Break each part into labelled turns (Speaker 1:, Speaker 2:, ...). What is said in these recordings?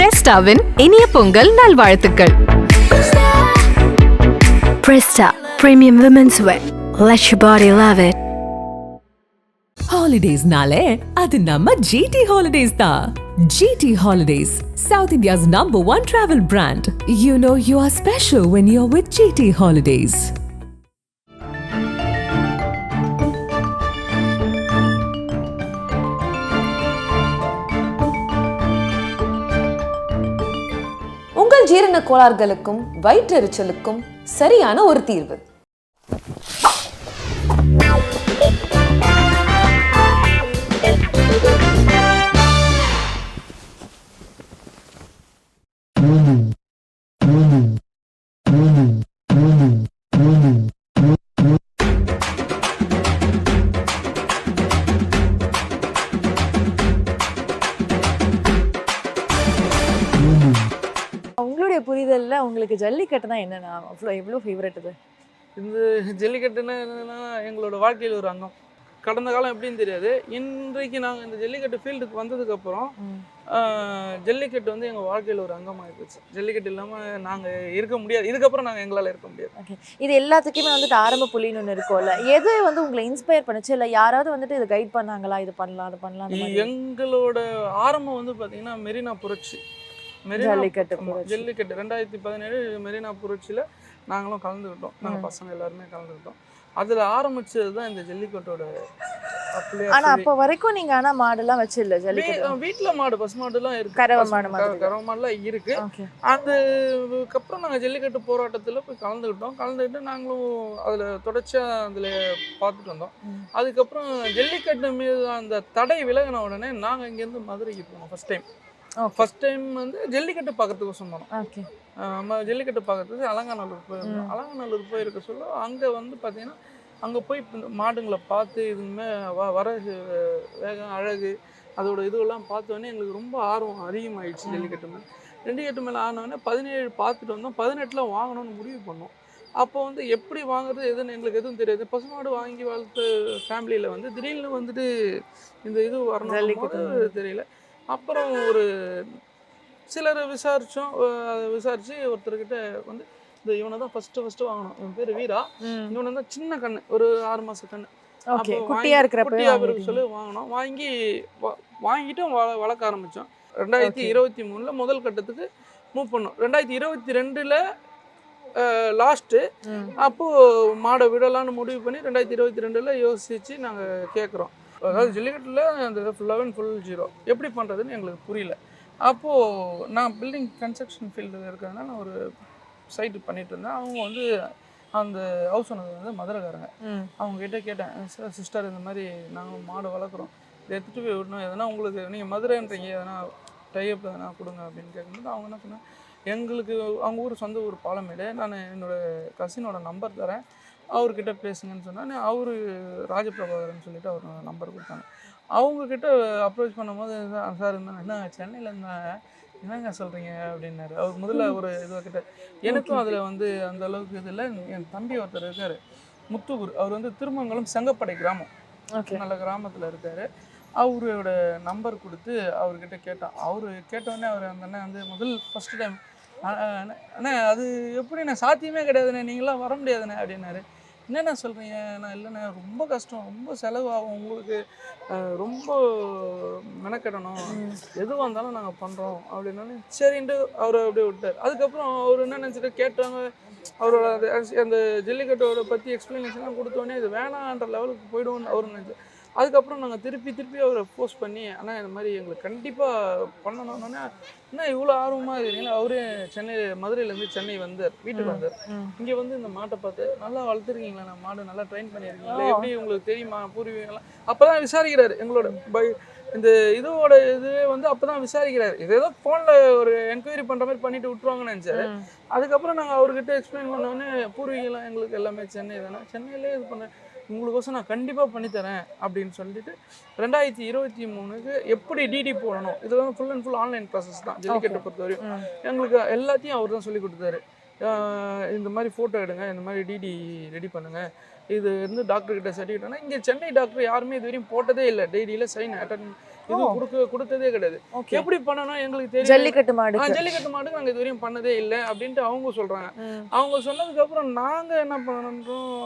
Speaker 1: பிரஸ்டாவின் இனிய பொங்கல் நல்வாழ்த்துக்கள்.
Speaker 2: Presta Premium Women's Wear. Let your body love it.
Speaker 3: Holidays-nale adu namma GT Holidays da. GT Holidays, South India's #1 travel brand. You know you are special when you're with GT Holidays.
Speaker 4: உங்கள் ஜீரண கோளாறுகளுக்கும் வயிற்றெரிச்சலுக்கும் சரியான ஒரு தீர்வு.
Speaker 5: உங்களுடைய புரிதல்ல உங்களுக்கு ஜல்லிக்கட்டுனா என்னன்னா எவ்வளோ favourite இது?
Speaker 6: இந்த ஜல்லிக்கட்டுன்னா என்னென்னா எங்களோட வாழ்க்கையில் ஒரு அங்கம். கடந்த காலம் எப்படின்னு தெரியாது. இன்றைக்கு நாங்கள் இந்த ஜல்லிக்கட்டு ஃபீல்டுக்கு வந்ததுக்கப்புறம் ஜல்லிக்கட்டு வந்து எங்கள் வாழ்க்கையில் ஒரு அங்கமாகிடுச்சு. ஜல்லிக்கட்டு இல்லாமல் நாங்கள் இருக்க முடியாது. இதுக்கப்புறம் நாங்கள் எங்களால் இருக்க முடியாது.
Speaker 5: ஓகே, இது எல்லாத்துக்குமே வந்துட்டு ஆரம்ப புள்ளின்னு ஒன்று இருக்கும்ல, எது வந்து உங்களை இன்ஸ்பயர் பண்ணுச்சு? இல்லை யாராவது வந்துட்டு இதை கைட் பண்ணாங்களா, இது பண்ணலாம் அது பண்ணலாம்?
Speaker 6: எங்களோட ஆரம்பம் வந்து பார்த்தீங்கன்னா மெரினா புரட்சி.
Speaker 5: ஜல்லிக்கட்டு
Speaker 6: 2017 மெரினா புரட்சியில் நாங்களும் கலந்துக்கிட்டோம். நாங்கள் பசங்க எல்லாருமே கலந்துக்கிட்டோம். அதில் ஆரம்பிச்சது தான் இந்த ஜல்லிக்கட்டோட.
Speaker 5: ஆனா அப்போ வரைக்கும் நீங்க ஆனா மாடுலாம் வச்சில்ல ஜல்லிக்கட்டு?
Speaker 6: வீட்டில் மாடு பசு மாடுலாம் இருக்கு,
Speaker 5: கறவை
Speaker 6: மாடுலாம் இருக்கு. அதுக்கப்புறம் நாங்கள் ஜல்லிக்கட்டு போராட்டத்தில் போய் கலந்துக்கிட்டு நாங்களும் அதில் தொடர்ச்சியாக அதில் பார்த்துட்டு வந்தோம். அதுக்கப்புறம் ஜல்லிக்கட்டு மீது அந்த தடை விலகின உடனே நாங்கள் இங்கேருந்து மதுரைக்கு போனோம். ஃபர்ஸ்ட் டைம் வந்து ஜல்லிக்கட்டு பார்க்கறதுக்கோசம் போனோம். ஜல்லிக்கட்டு பார்க்கறதுக்கு அலங்காநல்லூர் போயிருந்தோம். அலங்காநல்லூர் போயிருக்க சொல்ல அங்கே வந்து பார்த்தீங்கன்னா அங்கே போய் மாடுங்களை பார்த்து இதுமே வர வேகம் அழகு அதோட இதுவெல்லாம் பார்த்தோன்னே எங்களுக்கு ரொம்ப ஆர்வம் அதிகமாகிடுச்சு. ஜல்லிக்கட்டு மேலே ஆனோடனே 17 பார்த்துட்டு வந்தோம். 18 வாங்கணும்னு முடிவு பண்ணோம். அப்போ வந்து எப்படி வாங்குறது எதுன்னு எங்களுக்கு எதுவும் தெரியாது. பசுமாடு வாங்கி வளர்த்த ஃபேமிலியில் வந்து திடீர்னு வந்துட்டு இந்த இது வரணும் தெரியல. அப்புறம் ஒரு சிலர் விசாரித்து ஒருத்தர்கிட்ட வந்து இவனை தான் ஃபஸ்ட்டு வாங்கணும். இவன் பேர் வீரா. இவனை தான் சின்ன கண்ணு, ஒரு 6 மாத கண்ணு,
Speaker 5: குட்டியா இருக்கிறப்ப
Speaker 6: சொல்லி வாங்கினோம். வாங்கிட்டு வளர்க்க ஆரம்பித்தோம். 2023 முதல் கட்டத்துக்கு மூவ் பண்ணோம். 2022 லாஸ்ட்டு அப்போது மாடை விடலான்னு முடிவு பண்ணி 2022 யோசித்து நாங்கள் கேட்குறோம். அதாவது ஜல்லிக்கட்டில் அந்த ஃபுல் 0 எப்படி பண்ணுறதுன்னு எங்களுக்கு புரியல. அப்போது நான் பில்டிங் கன்ஸ்ட்ரக்ஷன் ஃபீல்டில் இருக்கிறதுனால நான் ஒரு சைட்டு பண்ணிகிட்டு இருந்தேன். அவங்க வந்து அந்த ஹவுஸ் ஓனர் வந்து மதுரைக்காரங்க. அவங்ககிட்ட கேட்டேன், சார் சிஸ்டர் இந்த மாதிரி நாங்கள் மாடு வளர்க்குறோம், இதை எடுத்துகிட்டு போய் விடணும், எதனா உங்களுக்கு நீங்கள் மதுரைன்றீங்க எதனா டைப் எதனா கொடுங்க அப்படின்னு கேட்கும்போது அவங்க என்ன சொன்னாங்க, எங்களுக்கு அவங்க ஊர் சொந்த ஊர் பாலமேடு, நான் என்னோடய கசினோட நம்பர் தரேன், அவர்கிட்ட பேசுங்கன்னு சொன்னால் அவர் ராஜபிரபாகரன் சொல்லிட்டு அவர் நம்பர் கொடுத்தாங்க. அவங்கக்கிட்ட அப்ரோச் பண்ணும்போது சார் இருந்தாங்க, என்ன சென்னையில் இருந்தாங்க, என்னங்க சொல்கிறீங்க அப்படின்னாரு. அவர் முதல்ல ஒரு இதுக்கிட்ட எனக்கும் அதில் வந்து அந்த அளவுக்கு இதில் என் தம்பி ஒருத்தர் இருக்கார் முத்துகூர். அவர் வந்து திருமங்கலம் செங்கப்படை கிராமம், நல்ல கிராமத்தில் இருக்கார். அவரோட நம்பர் கொடுத்து அவர்கிட்ட கேட்டான். அவர் கேட்டோடனே அவர் அந்த அண்ணன் வந்து ஃபஸ்ட்டு டைம் அண்ணே அது எப்படிண்ணே சாத்தியமே கிடையாதுண்ணே, நீங்களாம் வர முடியாதுண்ணே அப்படின்னாரு. என்னென்ன சொல்கிறீங்க? நான் இல்லைண்ணே ரொம்ப கஷ்டம், ரொம்ப செலவாகும், உங்களுக்கு ரொம்ப மெனக்கெடணும், எதுவாக இருந்தாலும் நாங்கள் பண்ணுறோம் அப்படின்னாலும் சரின்ட்டு அவர் அப்படியே விட்டார். அதுக்கப்புறம் அவர் என்ன நினச்சிட்டு கேட்டாங்க, அவரோட அந்த ஜல்லிக்கட்டோட பற்றி எக்ஸ்ப்ளனேஷன்லாம் கொடுத்தோன்னே இது வேணான்ற லெவலுக்கு போய்டுவோன்னு அவர் நினச்சி. அதுக்கப்புறம் நாங்கள் திருப்பி அவரை போஸ்ட் பண்ணி, ஆனால் இந்த மாதிரி எங்களுக்கு கண்டிப்பாக பண்ணணும்னோடனே என்ன இவ்வளோ ஆர்வமாக இருக்கிறீங்களா, அவரே மதுரையிலேருந்து சென்னை வந்தார், வீட்டுக்கு வந்தார். இங்கே வந்து இந்த மாட்டை பார்த்து நல்லா வளர்த்துருக்கீங்களா, நான் மாடு நல்லா ட்ரெயின் பண்ணியிருக்கீங்களா, எப்படி உங்களுக்கு தெரியுமா பூர்வீகம்லாம் அப்போ தான் விசாரிக்கிறாரு. எங்களோட இந்த இதுவோட இதுவே வந்து அப்போ தான் விசாரிக்கிறாரு. இது ஏதோ ஃபோனில் ஒரு என்கொயரி பண்ணுற மாதிரி பண்ணிட்டு விட்டுருவாங்கன்னு நினச்சாரு. அதுக்கப்புறம் நாங்கள் அவர்கிட்ட எக்ஸ்பிளைன் பண்ணோன்னே பூர்வீகம்லாம் எங்களுக்கு எல்லாமே சென்னை தானே, சென்னையிலே இது பண்ணேன், உங்களுக்கோசம் நான் கண்டிப்பாக பண்ணித்தரேன் அப்படின்னு சொல்லிட்டு 2023 எப்படி டிடி போடணும், இது வந்து ஃபுல் ஆன்லைன் ப்ராசஸ் தான் ஜல்லிக்கட்டை பொறுத்தவரையும். எங்களுக்கு எல்லாத்தையும் அவர் தான் சொல்லி கொடுத்தாரு. இந்த மாதிரி ஃபோட்டோ எடுங்க, இந்த மாதிரி டிடி ரெடி பண்ணுங்கள், இது வந்து டாக்டர்கிட்ட சர்டிஃபிகேட்னா இங்கே சென்னை டாக்டர் யாருமே இது வரையும் போட்டதே இல்லை. டெய்லியில் சைன் இது கொடுத்ததே கிடையாது.
Speaker 5: ஓகே.
Speaker 6: எப்படி பண்ணணும் எங்களுக்கு தெரியும்.
Speaker 5: ஜல்லிக்கட்டு மாடு.
Speaker 6: ஜல்லிக்கட்டு மாடுக்கு நாங்கள் இது வரையும் பண்ணதே இல்லை அப்படின்ட்டு அவங்க சொல்கிறாங்க. அவங்க சொன்னதுக்கப்புறம் நாங்கள் என்ன பண்ணுறோம்,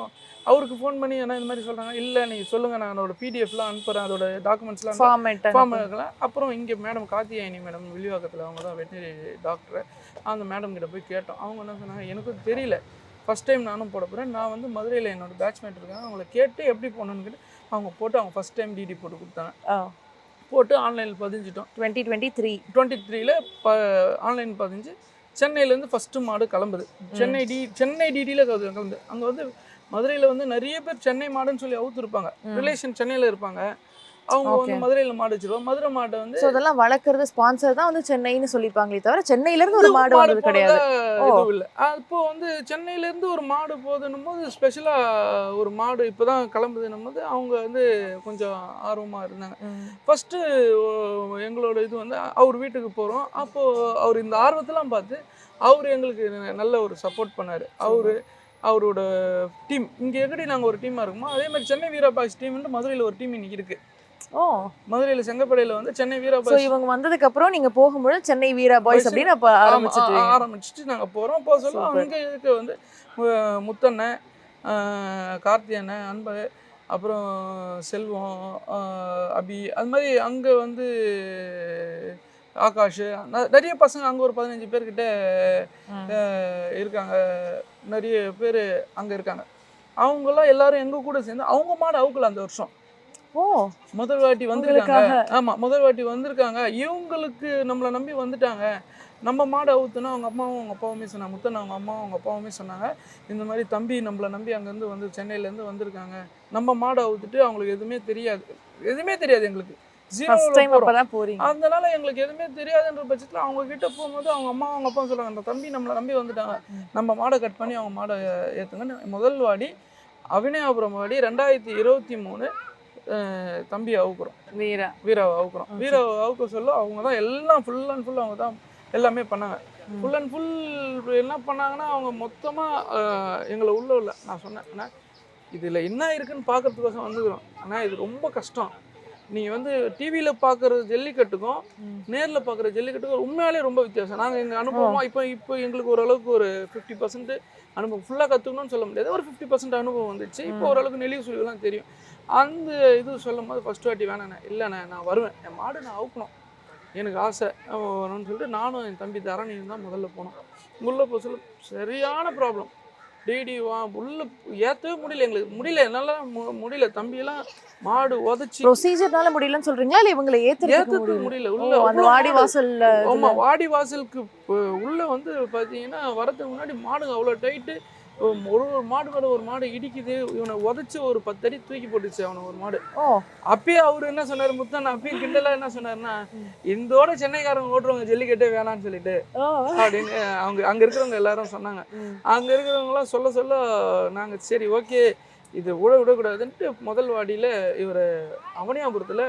Speaker 6: அவருக்கு ஃபோன் பண்ணி என்ன இந்த மாதிரி சொல்கிறாங்க, இல்லை நீங்கள் சொல்லுங்கள் நான் அதோட பிடிஎஃப்லாம் அனுப்புகிறேன், அதோட டாக்குமெண்ட்ஸ்லாம் ஃபார்ம் இருக்கலாம். அப்புறம் இங்கே மேடம் கார்த்தியாயினி மேடம் வில்லிவாக்கத்தில், அவங்க தான் வெட்டினரி டாக்டர், அந்த மேடம் கிட்ட போய் கேட்டோம். அவங்க என்ன சொன்னாங்க, எனக்கும் தெரியல, ஃபஸ்ட் டைம் நானும் போட போகிறேன், நான் வந்து மதுரையில் என்னோட பேட்ச்மேட் இருக்காங்க, அவங்கள கேட்டு எப்படி போகணுன்னு கேட்டு அவங்க போட்டு அவங்க ஃபஸ்ட் டைம் டிடி போட்டு கொடுத்தாங்க. போட்டு ஆன்லைனில் பதிஞ்சிட்டோம். 2023ல் ஆன்லைன் பதிஞ்சு சென்னையிலேருந்து ஃபஸ்ட்டு மாடு கிளம்புது. சென்னை டிடியில் கிளம்புது. அங்கே வந்து மதுரையில் வந்து நிறைய பேர் சென்னை மாடுன்னு சொல்லி அவுத்துருப்பாங்க, ரிலேஷன் சென்னையில் இருப்பாங்க, அவங்க வந்து மதுரையில் மாடு வச்சிருவாங்க. மதுரை மாட்டை வந்து
Speaker 5: அதெல்லாம் வளர்க்குறது ஸ்பான்சர் தான் வந்து சென்னைன்னு சொல்லிப்பாங்களே தவிர சென்னையிலேருந்து ஒரு மாடு வந்தது கிடையாது.
Speaker 6: எதுவும் இல்லை. அப்போ வந்து சென்னையிலேருந்து ஒரு மாடு போகுதுன்னும் போது ஸ்பெஷலாக ஒரு மாடு இப்போ தான் கிளம்புதுன்னும் போது அவங்க வந்து கொஞ்சம் ஆர்வமாக இருந்தாங்க. ஃபஸ்ட்டு எங்களோட இது வந்து அவர் வீட்டுக்கு போகிறோம். அப்போது அவர் இந்த ஆர்வத்தெல்லாம் பார்த்து அவர் எங்களுக்கு நல்ல ஒரு சப்போர்ட் பண்ணார். அவரோட டீம் இங்கே எப்படி நாங்கள் ஒரு டீமாக இருக்குமோ அதே மாதிரி சென்னை வீராபாய்ஸ் டீம்னு மதுரையில் ஒரு டீம் இன்னைக்கு இருக்குது. மதுரையில் செங்கப்படையில் வந்து சென்னை வீராபாய்ஸ்.
Speaker 5: இவங்க வந்ததுக்கு அப்புறம் நீங்க போகும்போது சென்னை வீராபாய்ஸ் அப்படின்னு அப்ப
Speaker 6: ஆரம்பிச்சுட்டு நாங்கள் போகிறோம். போக சொல்ல அங்கே இருக்க வந்து முத்தண்ணன், கார்த்தி அண்ணன், அன்பு, அப்புறம் செல்வம், அபி, அது மாதிரி அங்கே வந்து ஆகாஷ், நிறைய பசங்க அங்கே ஒரு 15 பேர்கிட்ட இருக்காங்க. நிறைய பேர் அங்கே இருக்காங்க. அவங்கெல்லாம் எல்லாரும் எங்கள் கூட சேர்ந்து அவங்க மாடு அவுக்கல அந்த வருஷம். முதல் வாட்டி வந்திருக்காங்க. ஆமாம், முதல் வாட்டி வந்திருக்காங்க. இவங்களுக்கு நம்மளை நம்பி வந்துட்டாங்க. நம்ம மாடு அவுத்துனா அவங்க அம்மாவும் அவங்க அப்பாவுமே சொன்னாங்க, முத்தனை அவங்க அம்மாவும் அவங்க அப்பாவுமே சொன்னாங்க, இந்த மாதிரி தம்பி நம்மளை நம்பி அங்கேருந்து வந்து சென்னையிலேருந்து வந்திருக்காங்க, நம்ம மாடு அவுத்துட்டு அவங்களுக்கு எதுவுமே தெரியாது எங்களுக்கு. அதனால எங்களுக்கு எதுவுமே தெரியாதுன்ற பட்சத்தில் அவங்க கிட்ட போகும்போது அவங்க அம்மா அவங்க அப்பா சொல்றாங்க, அந்த தம்பி நம்மளை நம்பி வந்துட்டாங்க, நம்ம மாடை கட் பண்ணி அவங்க மாடை ஏற்றுங்கன்னு. முதல் வாடி அவிநாயபுரம் வாடி 2023 தம்பி அவுக்குறோம், வீராவை அவுக்குறோம். வீராவை அவுக்க சொல்ல அவங்க தான் எல்லாம் ஃபுல் அண்ட் ஃபுல் அவங்க தான் எல்லாமே பண்ணாங்க. ஃபுல் அண்ட் ஃபுல் என்ன பண்ணாங்கன்னா அவங்க மொத்தமாக எங்களை உள்ள நான் சொன்னேன், ஆனால் இதில் என்ன இருக்குன்னு பார்க்கறதுக்கோசம் வந்துக்கிறோம். ஆனால் இது ரொம்ப கஷ்டம். நீங்கள் வந்து டிவியில் பார்க்குற ஜல்லிக்கட்டுக்கும் நேரில் பார்க்குற ஜல்லிக்கட்டுக்கும் உண்மையாலே ரொம்ப வித்தியாசம். நாங்கள் எங்கள் அனுபவமாக இப்போ எங்களுக்கு ஓரளவுக்கு ஒரு 50% அனுபவம், ஃபுல்லாக கற்றுக்கணும்னு சொல்ல முடியாது, ஒரு 50% அனுபவம் வந்துச்சு. இப்போ ஓரளவுக்கு நெளிவு சுழிவுலாம் தெரியும். அந்த இது சொல்லும் போது ஃபஸ்ட் வாட்டி வேணாண்ணே, இல்லைண்ணே நான் வருவேன், என் மாடு நான் அவுக்கணும், எனக்கு ஆசை வரணும்னு சொல்லிட்டு நானும் என் தம்பி தரணியும் தான் முதல்ல போனோம். உள்ளே போக சொல்ல சரியான ப்ராப்ளம். டிடிவா உள்ள ஏற்றவே முடியல, எங்களுக்கு என்னால முடியல. தம்பியெல்லாம் மாடு உதச்சி
Speaker 5: ப்ரொசீஜர்னால முடியலன்னு சொல்றீங்களா, இல்லை இவங்களை ஏற்றுறதுக்கு முடியல? உள்ள வாடி வாசல்ல,
Speaker 6: ஆமாம், வாடி வாசலுக்கு உள்ள வந்து பார்த்தீங்கன்னா வரதுக்கு முன்னாடி மாடுங்க அவ்வளோ டைட்டு. ஒரு மாடு மேலே ஒரு மாடு இடிக்குது, இவனை உதச்சி ஒரு 10 அடி தூக்கி போட்டுச்சு அவனை ஒரு மாடு. அப்பயே அவர் என்ன சொன்னார், முத்தன் அப்பயும் கிண்டலாம் என்ன சொன்னார்னா, இந்தோட சென்னைக்காரங்க ஓட்டுறவங்க ஜல்லிக்கட்டே வேணான்னு சொல்லிட்டு அப்படின்னு அங்கே இருக்கிறவங்க எல்லாரும் சொன்னாங்க. அங்கே இருக்கிறவங்களாம் சொல்ல நாங்கள் சரி ஓகே இது விடக்கூடாதுன்ட்டு முதல் வாடியில் இவர் அவனியாபுரத்தில்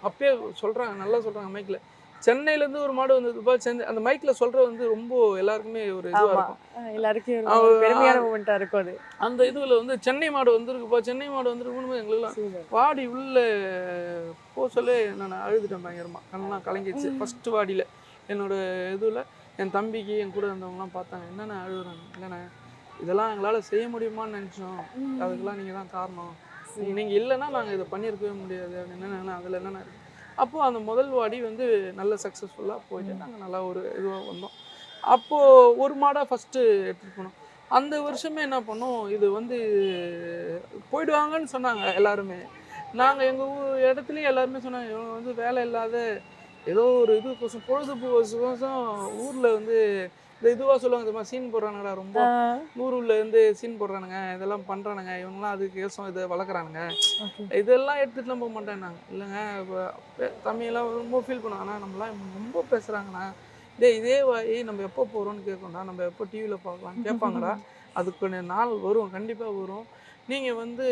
Speaker 6: அப்பயே சொல்கிறாங்க, நல்லா சொல்கிறாங்க மைக்கில், சென்னையிலேருந்து ஒரு மாடு வந்ததுப்பா, அந்த மைக்கில் சொல்கிறது வந்து ரொம்ப எல்லாருக்குமே ஒரு இதுவாக இருக்கும்,
Speaker 5: எல்லாருக்கும் பெருமையான மூமெண்ட்டாக இருக்கும் அது.
Speaker 6: அந்த இதில் வந்து சென்னை மாடு வந்திருக்குப்பா, சென்னை மாடு வந்துருக்குன்னு எங்களுக்குலாம் வாடி உள்ளே போக சொல்ல நான் அழுதுட்டேன் பயங்கரமாக, கண்ணெலாம் கலங்கிடுச்சு. ஃபஸ்ட்டு வாடியில் என்னோட இதில் என் தம்பிக்கு என் கூட இருந்தவங்கலாம் பார்த்தாங்க, என்னென்ன அழுகுறாங்க, இல்லைண்ணே இதெல்லாம் எங்களால் செய்ய முடியுமான்னு நினச்சோம், அதுக்கெல்லாம் நீங்கள் தான் காரணம், நீங்கள் இல்லைன்னா நாங்கள் இதை பண்ணியிருக்கவே முடியாது அப்படின்னு. அதில் என்னென்ன இருக்குது. அப்போது அந்த முதல் வாடி வந்து நல்ல சக்ஸஸ்ஃபுல்லாக போயிட்டு நாங்கள் நல்லா ஒரு இதுவாக வந்தோம். அப்போது ஒரு மாடாக ஃபஸ்ட்டு எடுத்துகிட்டு போனோம். அந்த வருஷமே என்ன பண்ணோம், இது வந்து போயிடுவாங்கன்னு சொன்னாங்க எல்லாருமே. நாங்கள் எங்கள் இடத்துலையும் எல்லாருமே சொன்னாங்க, இவங்க வந்து வேலை இல்லாத ஏதோ ஒரு இதுக்கோசம் பொழுதுபோக்கோசம் ஊரில் வந்து இந்த இதுவாக சொல்லுவாங்க, இது மாதிரி சீன் போடுறானுங்கடா, ரொம்ப ஊருலேருந்து சீன் போடுறானுங்க, இதெல்லாம் பண்ணுறானுங்க, இவங்களாம் அதுக்கு ஏசம் இதை வளர்க்குறானுங்க, இதெல்லாம் எடுத்துகிட்டுலாம் போக மாட்டேன்னாங்க. இல்லைங்க இப்போ தமிழெல்லாம் ரொம்ப ஃபீல் பண்ணுவாங்கண்ணா, நம்மளாம் ரொம்ப பேசுகிறாங்கண்ணா, இதே வாய் நம்ம எப்போ போகிறோன்னு கேட்கணும்டா, நம்ம எப்போ டிவியில் பார்க்கலான்னு கேட்பாங்கடா, அதுக்கு நாள் வரும், கண்டிப்பாக வரும், நீங்கள் வந்து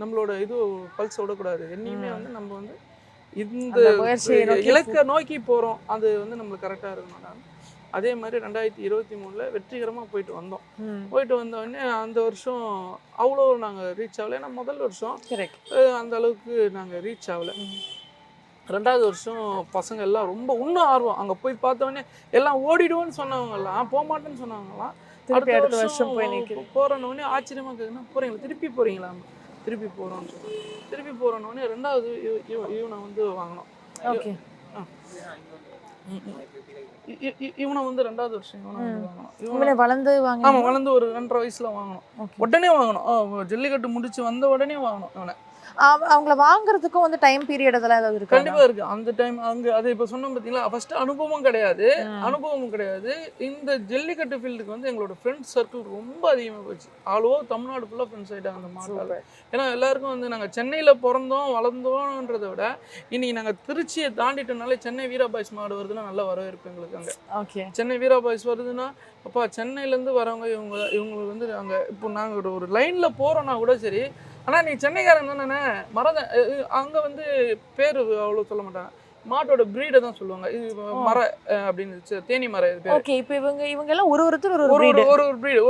Speaker 6: நம்மளோட இது பல்ஸ் விடக்கூடாது, என்னையுமே வந்து நம்ம வந்து இந்த இலக்கை நோக்கி போகிறோம், அது வந்து நம்மளுக்கு கரெக்டாக இருக்கணும்டா. அதே மாதிரி 2023 வெற்றிகரமாக போயிட்டு வந்தோம். போயிட்டு வந்தோடனே அந்த வருஷம் அவ்வளோ நாங்கள் ரீச் ஆகலை, ஏன்னா முதல் வருஷம் அந்த அளவுக்கு நாங்கள் ரீச் ஆகலை. 2வது வருஷம் பசங்க எல்லாம் ரொம்ப இன்னும் ஆர்வம். அங்கே போய் பார்த்தோன்னே எல்லாம் ஓடிடுவோன்னு சொன்னவங்கலாம், போக மாட்டேன்னு சொன்னவங்கலாம்
Speaker 5: அடுத்த வருஷம் போய் நிற்குது.
Speaker 6: போகிறோன்னே ஆச்சரியமாக கேட்குன்னா போகிறீங்களா, திருப்பி போகிறீங்களா, திருப்பி போகிறோன்னு சொன்னோம். திருப்பி போகிறோன்னே 2வது இவனை வந்து வாங்கினோம்.
Speaker 5: ஓகே.
Speaker 6: இவனை வந்து 2வது வருஷம் இவனை வந்து வாங்கணும்.
Speaker 5: இவனை வளர்ந்து வாங்க.
Speaker 6: ஆமாம், வளர்ந்து ஒரு 2.5 வயசுல வாங்கணும். உடனே வாங்கணும். ஜல்லிக்கட்டு முடிச்சு வந்த உடனே வாங்கணும் இவனை.
Speaker 5: அவங்கள வாங்குறதுக்கும் வந்து டைம் பீரியட் அதெல்லாம் ஏதாவது இருக்கு?
Speaker 6: கண்டிப்பா இருக்கு. அந்த டைம் அங்கே அது இப்போ சொன்னோம் பார்த்தீங்களா, ஃபர்ஸ்ட் அனுபவமும் கிடையாது. இந்த ஜல்லிக்கட்டு ஃபீல்டுக்கு வந்து எங்களோட ஃப்ரெண்ட்ஸ் சர்க்கிள் ரொம்ப அதிகமாக போச்சு. ஆல் ஓவர் தமிழ்நாடு ஃபுல்லாக ஃப்ரெண்ட்ஸ் ஆகிட்டாங்க அந்த மாட்டால். ஏன்னா எல்லாருக்கும் வந்து நாங்கள் சென்னையில் பிறந்தோம் வளர்ந்தோன்றதை விட இன்னைக்கு நாங்கள் திருச்சியை தாண்டிட்டனாலே சென்னை வீரா பாய்ஸ் மாடு வருதுன்னா நல்ல வரவேற்பு எங்களுக்கு. அங்கே
Speaker 5: ஓகே,
Speaker 6: சென்னை வீரா பாய்ஸ் வருதுன்னா அப்பா சென்னையிலேருந்து வரவங்க இவங்களுக்கு வந்து அங்கே இப்போ நாங்கள் ஒரு லைனில் போகிறோன்னா கூட சரி, ஆனால் நீ சென்னைக்காரன் தானே மரம் அங்கே வந்து பேர் அவ்வளோ சொல்ல மாட்டாங்க, மாட்டோட ப்ரீடை தான் சொல்லுவாங்க. இது மர அப்படின்னு தேனி மர.
Speaker 5: ஓகே. இப்போ இவங்க எல்லாம் ஒருத்தர் ஒரு
Speaker 6: ப்ரீடு.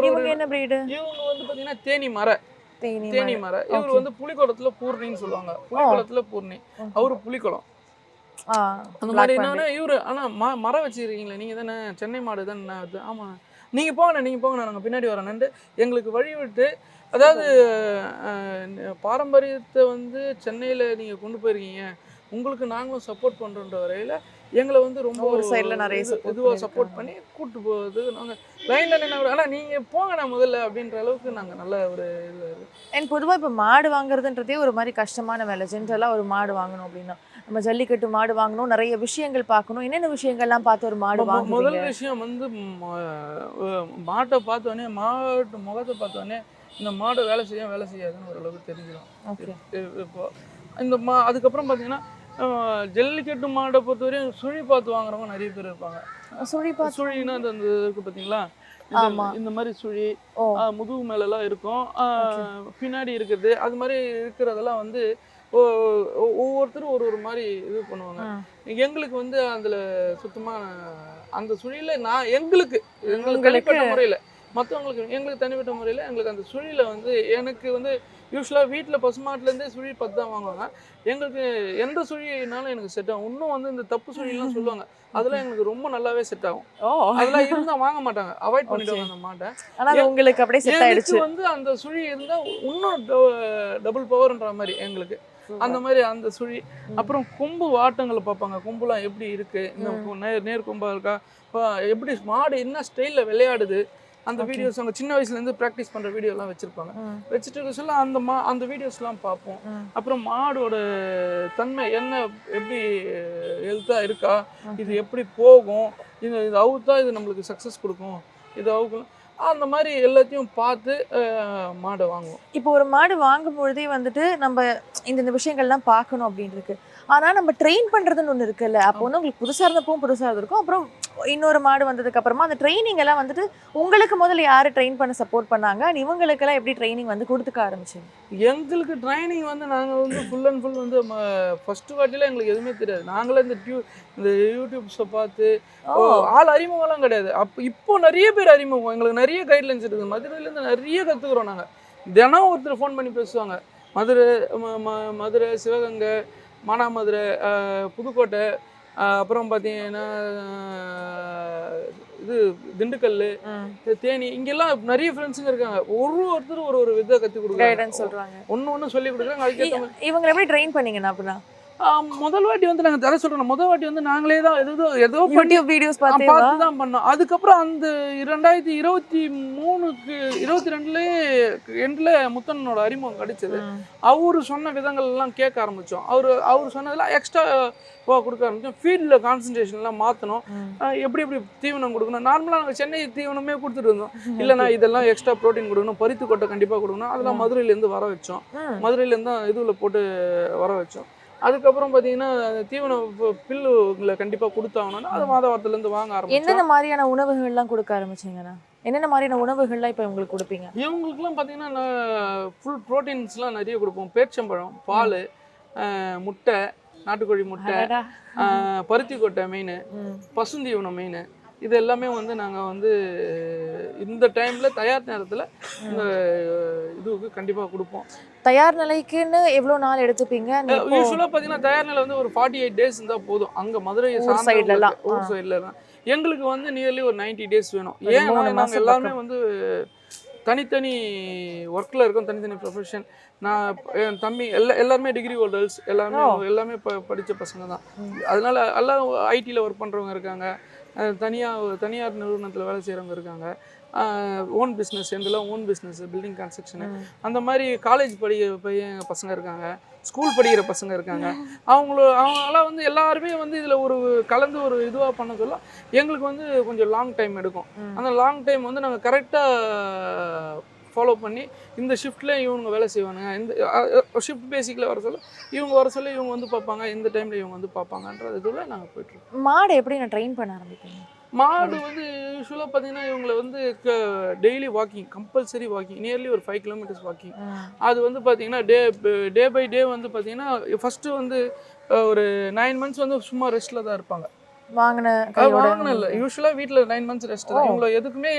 Speaker 5: இவங்க என்ன ப்ரீடு?
Speaker 6: இவங்க வந்து பார்த்தீங்கன்னா தேனி மர. இவர் வந்து புலிக்குளத்துல பூர்ணின்னு சொல்லுவாங்க. புலிக்குளத்துல பூர்ணி, அவரு புலிக்குளம். அந்த மாதிரி என்னன்னா இவரு ஆனா மரம் வச்சிருக்கீங்களே நீங்க தானே, சென்னை மாடு தானே? ஆமா, நீங்க போங்க நாங்க பின்னாடி வரோன்னு எங்களுக்கு வழி விட்டு, அதாவது பாரம்பரியத்தை வந்து சென்னையில் நீங்கள் கொண்டு போயிருக்கீங்க, உங்களுக்கு நாங்களும் சப்போர்ட் பண்ணுறோன்ற வரையில் எங்களை வந்து ரொம்ப
Speaker 5: ஒரு சைடில் நிறைய
Speaker 6: இதுவாக சப்போர்ட் பண்ணி கூப்பிட்டு போகுது. நாங்கள் லைனில் நின்று கூட ஆனால் நீங்கள் போங்க நான் முதல்ல அப்படின்ற அளவுக்கு நாங்கள் நல்ல ஒரு இதில் இருக்குது.
Speaker 5: எனக்கு பொதுவாக இப்போ மாடு வாங்குறதுன்றதே ஒரு மாதிரி கஷ்டமான வேலை. ஜென்ரலாக ஒரு மாடு வாங்கணும் அப்படின்னா நம்ம ஜல்லிக்கட்டு மாடு வாங்கணும், நிறைய விஷயங்கள் பார்க்கணும். என்னென்ன விஷயங்கள்லாம் பார்த்து ஒரு மாடு வாங்க?
Speaker 6: முதல் விஷயம் வந்து மாட்டை பார்த்தோன்னே, மாட்டு முகத்தை பார்த்தோன்னே இந்த மாடு வேலை செய்யாதுன்னு ஓரளவுக்கு தெரிஞ்சிடும். இப்போ இந்த அதுக்கப்புறம் பார்த்தீங்கன்னா ஜல்லிக்கட்டு மாடை பொறுத்தவரையும் சுழி பார்த்து வாங்குறவங்க நிறைய பேர் இருப்பாங்க. சுழின்னா அந்த இருக்கு பார்த்தீங்களா, இந்த மாதிரி சுழி முதுகு மேலெல்லாம் இருக்கும், பின்னாடி இருக்கிறது, அது மாதிரி இருக்கிறதெல்லாம் வந்து ஒவ்வொருத்தரும் ஒரு மாதிரி இது பண்ணுவாங்க. எங்களுக்கு வந்து அதில் சுத்தமாக அந்த சுழியில் எங்களுக்கு தனிப்பட்ட முறையில், மற்றவங்களுக்கு எங்களுக்கு தனிப்பட்ட முறையில் எங்களுக்கு அந்த சுழியில் வந்து எனக்கு வந்து யூஸ்வலாக வீட்டில் பசுமாட்டிலேருந்தே சுழி 10 தான் வாங்குவாங்க. எங்களுக்கு எந்த சுழினாலும் எனக்கு செட் ஆகும். இன்னும் வந்து இந்த தப்பு சுழிலாம் சொல்லுவாங்க, அதெல்லாம் எங்களுக்கு ரொம்ப நல்லாவே செட் ஆகும். அதெல்லாம் இருந்தால் வாங்க மாட்டாங்க, அவாய்ட் பண்ணிடுவாங்க அந்த மாட்டை.
Speaker 5: ஆனால் உங்களுக்கு அப்படியே செட் ஆயிடுச்சு.
Speaker 6: வந்து அந்த சுழி இருந்தால் இன்னும் டபுள் பவர்ன்ற மாதிரி எங்களுக்கு அந்த மாதிரி அந்த சுழி. அப்புறம் கொம்பு வாட்டங்களை பார்ப்பாங்க, கொம்புலாம் எப்படி இருக்கு, இந்த நேர் கொம்பா இருக்கா, எப்படி மாடு என்ன ஸ்டைலில் விளையாடுது, அந்த வீடியோஸ் அவங்க சின்ன வயசுலேருந்து ப்ராக்டிஸ் பண்ணுற வீடியோலாம் வச்சுருப்பாங்க. வச்சுட்டு சொல்ல அந்த வீடியோஸ்லாம் பார்ப்போம். அப்புறம் மாடோட தன்மை என்ன, எப்படி ஹெல்த்தாக இருக்கா, இது எப்படி போகும், இது அவுத்தா இது நம்மளுக்கு சக்ஸஸ் கொடுக்கும், இது அவுக்கலாம், அந்த மாதிரி எல்லாத்தையும் பார்த்து மாடை வாங்குவோம்.
Speaker 5: இப்போ ஒரு மாடு வாங்கும் பொழுதே வந்துட்டு நம்ம இந்த விஷயங்கள்லாம் பார்க்கணும் அப்படின்னு இருக்கு. ஆனால் நம்ம ட்ரெயின் பண்ணுறதுன்னு ஒன்று இருக்குல்ல, அப்போ வந்து உங்களுக்கு புதுசாக இருந்தப்பவும் புதுசாக இருந்திருக்கும், அப்புறம் இன்னொரு மாடு வந்ததுக்கு அப்புறமா அந்த ட்ரைனிங் எல்லாம் வந்துட்டு உங்களுக்கு முதல்ல யார் ட்ரெயின் பண்ண சப்போர்ட் பண்ணாங்க, இவங்களுக்கெல்லாம் எப்படி ட்ரைனிங் வந்து கொடுத்துக்க ஆரம்பிச்சிங்க?
Speaker 6: எங்களுக்கு ட்ரைனிங் வந்து நாங்கள் வந்து ஃபுல் அண்ட் ஃபுல் வந்து ஃபர்ஸ்ட் வாட்டியில் எங்களுக்கு எதுவுமே தெரியாது. நாங்களே இந்த யூடியூப்ஸை பார்த்து ஆள் அறிமுகம்லாம் கிடையாது. இப்போ நிறைய பேர் அறிமுகம், எங்களுக்கு நிறைய கைட்லைன்ஸ் இருக்குது. மதுரையிலேருந்து நிறைய கற்றுக்குறோம். நாங்கள் தினம் ஒருத்தர் ஃபோன் பண்ணி பேசுவாங்க, மதுரை, சிவகங்கை, மானாமதுரை, புதுக்கோட்டை, அப்புறம் பார்த்தீங்கன்னா இது திண்டுக்கல், தேனி, இங்கெல்லாம் நிறைய ஃப்ரெண்ட்ஸுங்க இருக்காங்க. ஒருத்தர் ஒரு விதை கற்றுக் கொடுக்குறாங்க, ஒன்று சொல்லி கொடுக்குறாங்க. அதுக்கேற்ற
Speaker 5: இவங்களை எப்படி ட்ரெயின் பண்ணீங்கன்னா? அப்படின்னா
Speaker 6: முதல் வாட்டி வந்து நாங்கள் தர சொல்கிறோம், முதல் வாட்டி வந்து நாங்களே தான் ஏதோ
Speaker 5: யூடியூப் வீடியோஸ் பார்த்து
Speaker 6: தான் பண்ணோம். அதுக்கப்புறம் அந்த 2022 எண்டில் முத்தனோட அறிமுகம் கிடைச்சது. அவரு சொன்ன விதங்கள் எல்லாம் கேட்க ஆரம்பித்தோம். அவர் சொன்னதெல்லாம் எக்ஸ்ட்ரா கொடுக்க ஆரம்பித்தோம். ஃபீல்டில் கான்சன்ட்ரேஷன்லாம் மாற்றணும், எப்படி தீவனம் கொடுக்கணும். நார்மலாக நாங்கள் சென்னை தீவனமே கொடுத்துட்டு இருந்தோம். இல்லைனா இதெல்லாம் எக்ஸ்ட்ரா ப்ரோட்டீன் கொடுக்கணும், பருத்தி கொட்டை கண்டிப்பாக கொடுக்கணும். அதெல்லாம் மதுரையிலேருந்து வர வச்சோம், மதுரையிலேருந்து தான் இதுவில் போட்டு வர வச்சோம். அதுக்கப்புறம் பார்த்தீங்கன்னா தீவன பில்லுங்களை கண்டிப்பாக கொடுத்தாங்கன்னா அது மாதவாரத்துலேருந்து வாங்க ஆரம்பிச்சோம்.
Speaker 5: என்னென்ன மாதிரியான உணவுகள்லாம் கொடுக்க ஆரம்பிச்சிங்கன்னா? என்னென்ன மாதிரியான உணவுகள்லாம் இப்போ உங்களுக்கு கொடுப்பீங்க?
Speaker 6: இவங்களுக்குலாம் பார்த்தீங்கன்னா ஃபுல் ப்ரோட்டீன்ஸ்லாம் நிறைய கொடுப்போம். பேரிச்சம்பழம், பால், முட்டை, நாட்டுக்கோழி முட்டை, பருத்தி கொட்டை மெயின், பசுந்தீவனம் மெயின், இது எல்லாமே வந்து நாங்கள் வந்து இந்த டைமில் தயார் நேரத்தில் இந்த இதுவுக்கு கண்டிப்பாக கொடுப்போம்.
Speaker 5: தயார் நிலைக்குன்னு எவ்வளோ நாள் எடுத்துப்பீங்க?
Speaker 6: யூஸ்வலாக பார்த்தீங்கன்னா தயார் நிலை வந்து ஒரு 48 டேஸ் இருந்தால் போதும். அங்கே மதுரை
Speaker 5: சைட்லலாம்
Speaker 6: ஊர் சைட்லலாம் எங்களுக்கு வந்து நியர்லி ஒரு 90 டேஸ் வேணும். ஏன் நாங்கள் எல்லாமே வந்து தனித்தனி ஒர்க்கில் இருக்கோம், தனித்தனி ப்ரொஃபஷன். நான் என் தம்பி எல்லாருமே டிகிரி ஹோல்டர்ஸ், எல்லாமே படித்த பசங்க தான். அதனால எல்லாம் ஐடியில் ஒர்க் பண்ணுறவங்க இருக்காங்க, தனியார் நிறுவனத்தில் வேலை செய்கிறவங்க இருக்காங்க, ஓன் பிஸ்னஸ், எந்தெல்லாம் ஓன் பிஸ்னஸ், பில்டிங் கன்ஸ்ட்ரக்ஷனு, அந்த மாதிரி காலேஜ் படிக்கிற பசங்க இருக்காங்க, ஸ்கூல் படிக்கிற பசங்க இருக்காங்க. அவங்களாம் வந்து எல்லாருமே வந்து இதில் ஒரு கலந்து ஒரு இதுவாக பண்ண சொல்ல எங்களுக்கு வந்து கொஞ்சம் லாங் டைம் எடுக்கும். அந்த லாங் டைம் வந்து நாங்கள் கரெக்டாக ஃபாலோ பண்ணி இந்த ஷிஃப்ட்டில் இவங்க வேலை செய்வானுங்க, இந்த ஷிஃப்ட் பேசிக்கில் வர சொல்ல இவங்க வந்து பார்ப்பாங்க, இந்த டைமில் இவங்க வந்து பார்ப்பாங்கன்ற இதில் நாங்கள் போய்ட்டுருக்கோம்.
Speaker 5: மாடு எப்படி நான் ட்ரெயின் பண்ண ஆரம்பிப்பேன்?
Speaker 6: மாடு வந்து யூஸ்வலாக பார்த்தீங்கன்னா இவங்களை வந்து daily walking, compulsory walking, nearly ஒரு 5 கிலோமீட்டர்ஸ் வாக்கிங். அது வந்து பார்த்தீங்கன்னா டே பை டே வந்து பார்த்தீங்கன்னா ஃபஸ்ட்டு வந்து ஒரு 9 months வந்து சும்மா ரெஸ்ட்டில் தான் இருப்பாங்க. வாங்கின இல்லை, யூஸ்வலாக வீட்டில் 9 months ரெஸ்ட் தான். இவங்களை எதுக்குமே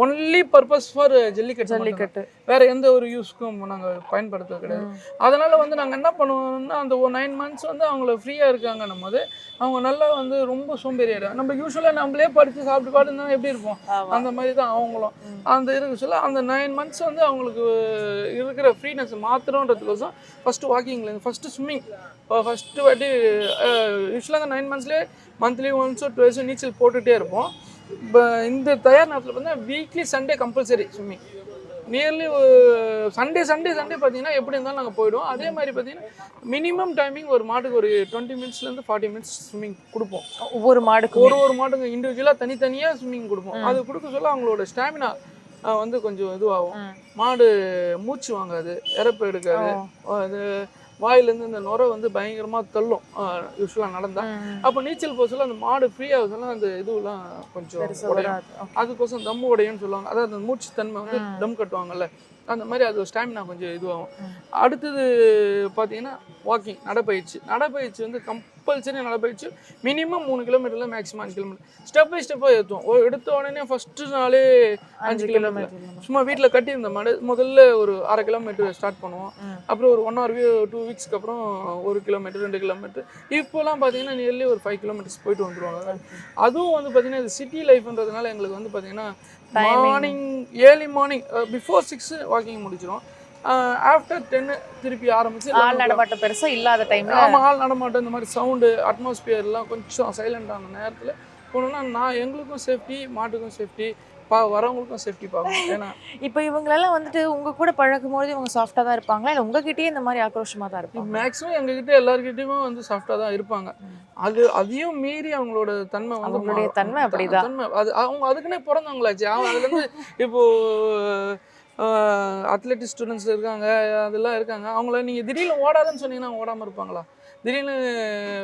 Speaker 6: ஒன்லி பர்பஸ் ஃபார் ஜல்லிக்கட்டு, வேறு எந்த ஒரு யூஸ்க்கும் நாங்கள் பயன்படுத்த கிடையாது. அதனால் வந்து நாங்கள் என்ன பண்ணுவோம்னா அந்த 9 months வந்து அவங்கள ஃப்ரீயாக இருக்காங்கன்னும் போது அவங்க நல்லா வந்து ரொம்ப சோம்பேறியாயிடும். நம்ம யூஸ்வலாக நம்மளே படித்து சாப்பிட்டு பாட்டுனா எப்படி இருப்போம், அந்த மாதிரி தான் அவங்களும். அந்த இருக்கு சொல்ல அந்த 9 months வந்து அவங்களுக்கு இருக்கிற ஃப்ரீனஸ் மாத்திரன்றதுக்கோசம் ஃபஸ்ட்டு வாக்கிங்லேருந்து ஃபஸ்ட்டு ஸ்விம்மிங், ஃபஸ்ட்டு வாட்டி யூஸ்வலாக 9 monthsலேயே மந்த்லி ஒன்ஸோ டுவைஸோ நீச்சல் போட்டுகிட்டே இருப்போம். இப்போ இந்த தயார் நேரத்தில் பார்த்தீங்கன்னா weekly Sunday compulsory swimming. Nearly Sunday பார்த்தீங்கன்னா எப்படி இருந்தாலும் நாங்கள் போயிடுவோம். அதே மாதிரி பார்த்தீங்கன்னா மினிமம் டைமிங் ஒரு மாட்டுக்கு ஒரு 20 minutesலேருந்து 40 minutes ஸ்விம்மிங் கொடுப்போம்.
Speaker 5: ஒவ்வொரு மாட்டுக்கு
Speaker 6: இண்டிவிஜுவலாக தனித்தனியாக ஸ்விம்மிங் கொடுப்போம். அது கொடுக்க சொல்ல அவங்களோட ஸ்டாமினா வந்து கொஞ்சம் இதுவாகும். மாடு மூச்சு வாங்காது, இறப்பு எடுக்காது, அது வாயிலேருந்து இந்த நுரை வந்து பயங்கரமாக தள்ளும் யூஸ்வலாக நடந்தால். அப்போ நீச்சல் போக சொல்ல அந்த மாடு ஃப்ரீயாக சொல்ல அந்த இதுவெல்லாம் கொஞ்சம் உடையும். அதுக்கோசம் தம்மு உடையும்னு சொல்லுவாங்க. அதாவது அந்த மூச்சு தன்மை வந்து தம் கட்டுவாங்கல்ல, அந்த மாதிரி அது ஸ்டாமினா கொஞ்சம் இதுவாகும். அடுத்தது பார்த்தீங்கன்னா வாக்கிங், நடைப்பயிற்சி வந்து கம்பல்சரி நடைப்பயிற்சி மினிமம் 3 கிலோமீட்டரில் மேக்ஸிமம் 5 கிலோமீட்டர் ஸ்டெப் பை ஸ்டெப்பாக ஏற்றுவோம். எடுத்த உடனே ஃபஸ்ட்டு நாளே 5 கிலோமீட்டர் சும்மா வீட்டில் கட்டியிருந்த மாடு முதல்ல ஒரு 1/2 கிலோமீட்டர் ஸ்டார்ட் பண்ணுவோம். அப்புறம் ஒரு 1 or 2 weeksக்கு அப்புறம் 1 கிலோமீட்டர் 2 கிலோமீட்டர், இப்போலாம் பார்த்தீங்கன்னா நியர்லி ஒரு 5 kilometers போயிட்டு வந்துடுவாங்க. அதுவும் வந்து பார்த்தீங்கன்னா இது சிட்டி லைஃப்ன்றதுனால எங்களுக்கு வந்து பார்த்தீங்கன்னா ஏர்லி மார்னிங் பிஃபோர் 6 வாக்கிங் முடிச்சிடும். ஆஃப்டர் 10 திருப்பி ஆரம்பிச்சு
Speaker 5: ஆள் நடமாட்டம் பெருசா இல்லாத டைம்ல,
Speaker 6: ஆள் நடமாட்டம் இந்த மாதிரி சவுண்டு அட்மாஸ்பியர்லாம் கொஞ்சம் சைலண்டான நேரத்தில் போனோம்னா எங்களுக்கும் சேஃப்டி, மாட்டுக்கும் சேஃப்டி, வரவங்களுக்கும் சேஃப்டி பார்க்கணும். ஏன்னா
Speaker 5: இப்போ இவங்களெல்லாம் வந்துட்டு உங்க கூட பழகும்போது இவங்க சாஃப்டாக தான் இருப்பாங்களா, இல்லை உங்ககிட்டயே இந்த மாதிரி ஆக்ரோஷமாக தான் இருப்பாங்க?
Speaker 6: மேக்ஸிமம் எங்ககிட்ட எல்லாருக்கிட்டையுமே வந்து சாஃப்டாக தான் இருப்பாங்க. அதையும் மீறி அவங்களோட தன்மை வந்து
Speaker 5: அவங்களுடைய தன்மை அப்படிதான்.
Speaker 6: தன்மை அது அவங்க அதுக்குன்னே பிறந்தவங்களாச்சு. அதுலேருந்து இப்போது அத்லெட்டிக் ஸ்டூடெண்ட்ஸ் இருக்காங்க, அதெல்லாம் இருக்காங்க. அவங்கள நீங்கள் திடீர்னு ஓடாதுன்னு சொன்னீங்கன்னா ஓடாமல் இருப்பாங்களா? திடீர்னு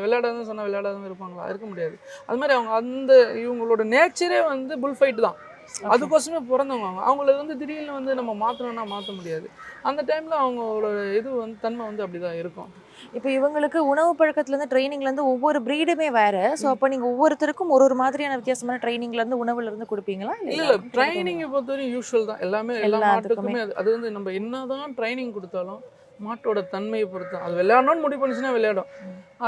Speaker 6: விளையாடாதுன்னு சொன்னால் விளையாடாதுன்னு இருப்பாங்களா? இருக்க முடியாது. அது மாதிரி அவங்க இவங்களோட நேச்சரே வந்து புல் ஃபைட் தான். அதுக்கோசமே பிறந்தவங்க. அவங்கள வந்து திடீர்னு வந்து நம்ம மாற்றணும்னா மாற்ற முடியாது. அந்த டைமில் அவங்களோட இது வந்து தன்மை வந்து அப்படி தான் இருக்கும்.
Speaker 5: இப்போ இவங்களுக்கு உணவு பழக்கத்துலேருந்து ட்ரைனிங்லேருந்து ஒவ்வொரு ப்ரீடுமே வேறு. ஸோ அப்போ நீங்கள் ஒவ்வொருத்தருக்கும் ஒரு மாதிரியான வித்தியாசமான ட்ரைனிங்லேருந்து உணவுலேருந்து கொடுப்பீங்களா?
Speaker 6: இல்லை, ட்ரைனிங்கை பொறுத்தவரைக்கும் யூஸ்வல் தான். எல்லா மாட்டுக்குமே அது வந்து நம்ம என்ன தான் ட்ரைனிங் கொடுத்தாலும் மாட்டோட தன்மையை பொறுத்து அது விளையாடணும்னு முடிவு பண்ணிச்சுன்னா விளையாடும்.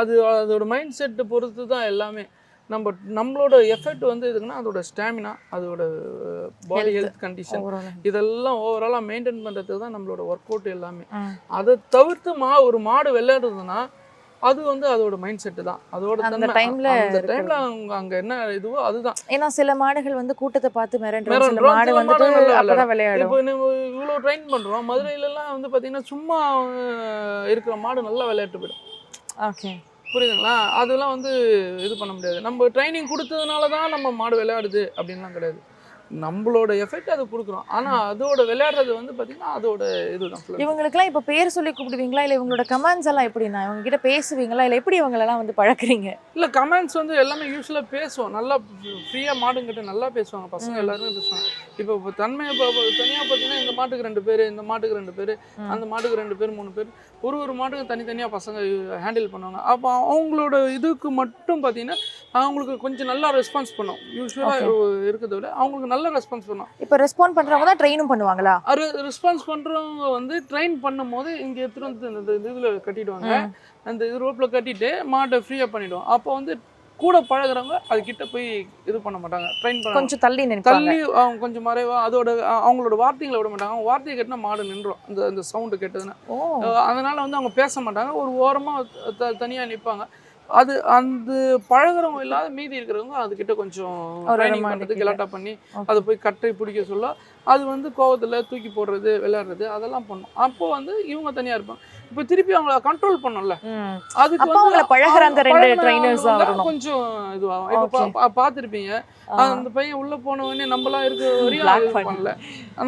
Speaker 6: அதோட மைண்ட் செட்டை பொறுத்து தான் எல்லாமே. நம்மளோட எஃபெக்ட் வந்து எதுக்குன்னா அதோட ஸ்டாமினா, அதோட பாடி ஹெல்த் கண்டிஷன், இதெல்லாம் ஓவராலாக மெயின்டைன் பண்ணுறதுக்கு தான் நம்மளோட ஒர்க் அவுட் எல்லாமே. அதை தவிர்த்து ஒரு மாடு விளையாடுறதுன்னா அது வந்து அதோட மைண்ட் செட்டு தான், அதோட அந்த டைம்ல அவங்க அங்கே என்ன இதுவோ அதுதான்.
Speaker 5: ஏன்னா சில மாடுகள் வந்து கூட்டத்தை பார்த்து மிரண்டுரும், மாடு வந்து அப்பதான் விளையாடும்.
Speaker 6: இப்போ இவ்வளோ ட்ரெயின் பண்ணுறோம், மதுரையிலலாம் வந்து பார்த்தீங்கன்னா சும்மா இருக்கிற மாடு நல்லா விளையாட்டு போயிடும்.
Speaker 5: ஓகே,
Speaker 6: புரியுதுங்களா? அதெல்லாம் வந்து இது பண்ண முடியாது. நம்ம ட்ரைனிங் கொடுத்ததுனால தான் நம்ம மாடு விளையாடுது அப்படின்லாம் கிடையாது. நம்மளோட எஃபெக்ட் அது கொடுக்குறோம். ஆனால் அதோட விளையாடுறது வந்து பார்த்தீங்கன்னா அதோட இதுதான்.
Speaker 5: இவங்களுக்குலாம் இப்போ பேர் சொல்லி கூப்பிடுவீங்களா, இல்லை இவங்களோட கமெண்ட்ஸ் எல்லாம் எப்படின்னா இவங்க கிட்ட பேசுவீங்களா, இல்லை எப்படி இவங்களெல்லாம் வந்து பழக்கிறீங்க?
Speaker 6: இல்லை, கமெண்ட்ஸ் வந்து எல்லாமே யூஸ்வலாக பேசுவோம். நல்லா ஃப்ரீயாக மாடுங்கிட்ட நல்லா பேசுவாங்க பசங்க, எல்லாருமே பேசுவாங்க. இப்போ தன்மையை தனியாக பார்த்தீங்கன்னா இந்த மாட்டுக்கு 2 பேர், இந்த மாட்டுக்கு 2 பேர், அந்த மாட்டுக்கு 2 பேர் 3 பேர், ஒரு மாட்டுக்கு தனித்தனியாக பசங்க ஹேண்டில் பண்ணுவாங்க. அப்போ அவங்களோட இதுக்கு மட்டும் பார்த்தீங்கன்னா அவங்களுக்கு கொஞ்சம் நல்லா ரெஸ்பான்ஸ் பண்ணும். யூஸ்வலாக இருக்கிறத விட அவங்களுக்கு நல்ல ரெஸ்பான்ஸ் பண்ணும்.
Speaker 5: இப்போ ரெஸ்பாண்ட் பண்ணுறவங்க தான் ட்ரெயினும் பண்ணுவாங்களா?
Speaker 6: ரெஸ்பான்ஸ் பண்ணுறவங்க வந்து ட்ரெயின் பண்ணும் போது இங்கே எடுத்துகிட்டு வந்து இந்த இதில் கட்டிடுவாங்க. அந்த இது ரோப்பில் கட்டிட்டு மாட்டை ஃப்ரீயாக பண்ணிவிடுவோம். அப்போ வந்து கூட பழகுறவங்க அதுக்கிட்ட போய் இது பண்ண மாட்டாங்க, ட்ரெயின் பண்ண
Speaker 5: கொஞ்சம் தள்ளி
Speaker 6: அவங்க கொஞ்சம் மறைவாக அதோட அவங்களோட வார்த்தைகளை விட மாட்டாங்க. அவங்க வார்த்தையை கேட்டினா மாடு நின்றோம் அந்த சவுண்டு கேட்டதுன்னா. அதனால் வந்து அவங்க பேச மாட்டாங்க, ஒரு ஓரமாக தனியாக நிற்பாங்க. அது அந்த பழகுறவங்க இல்லாத மீதி இருக்கிறவங்க அதுக்கிட்ட கொஞ்சம் ட்ரைனிங் பண்ணுறது, கெலாட்டா பண்ணி அதை போய் கட்டை பிடிக்க சொல்ல அது வந்து கோவத்தில் தூக்கி போடுறது, விளையாடுறது அதெல்லாம் பண்ணும். அப்போ வந்து இவங்க தனியாக இருப்பாங்க. இப்போ திருப்பி அவங்கள கண்ட்ரோல் பண்ணணும்ல, அதுக்கு வந்து
Speaker 5: பழகுற அந்த 2 ட்ரைனர்ஸ்
Speaker 6: கொஞ்சம் இதுவாகும். இப்போ பார்த்துருப்பீங்க, அந்த பையன் உள்ள போன உடனே நம்மளாம் இருக்க வரையும் பண்ணல,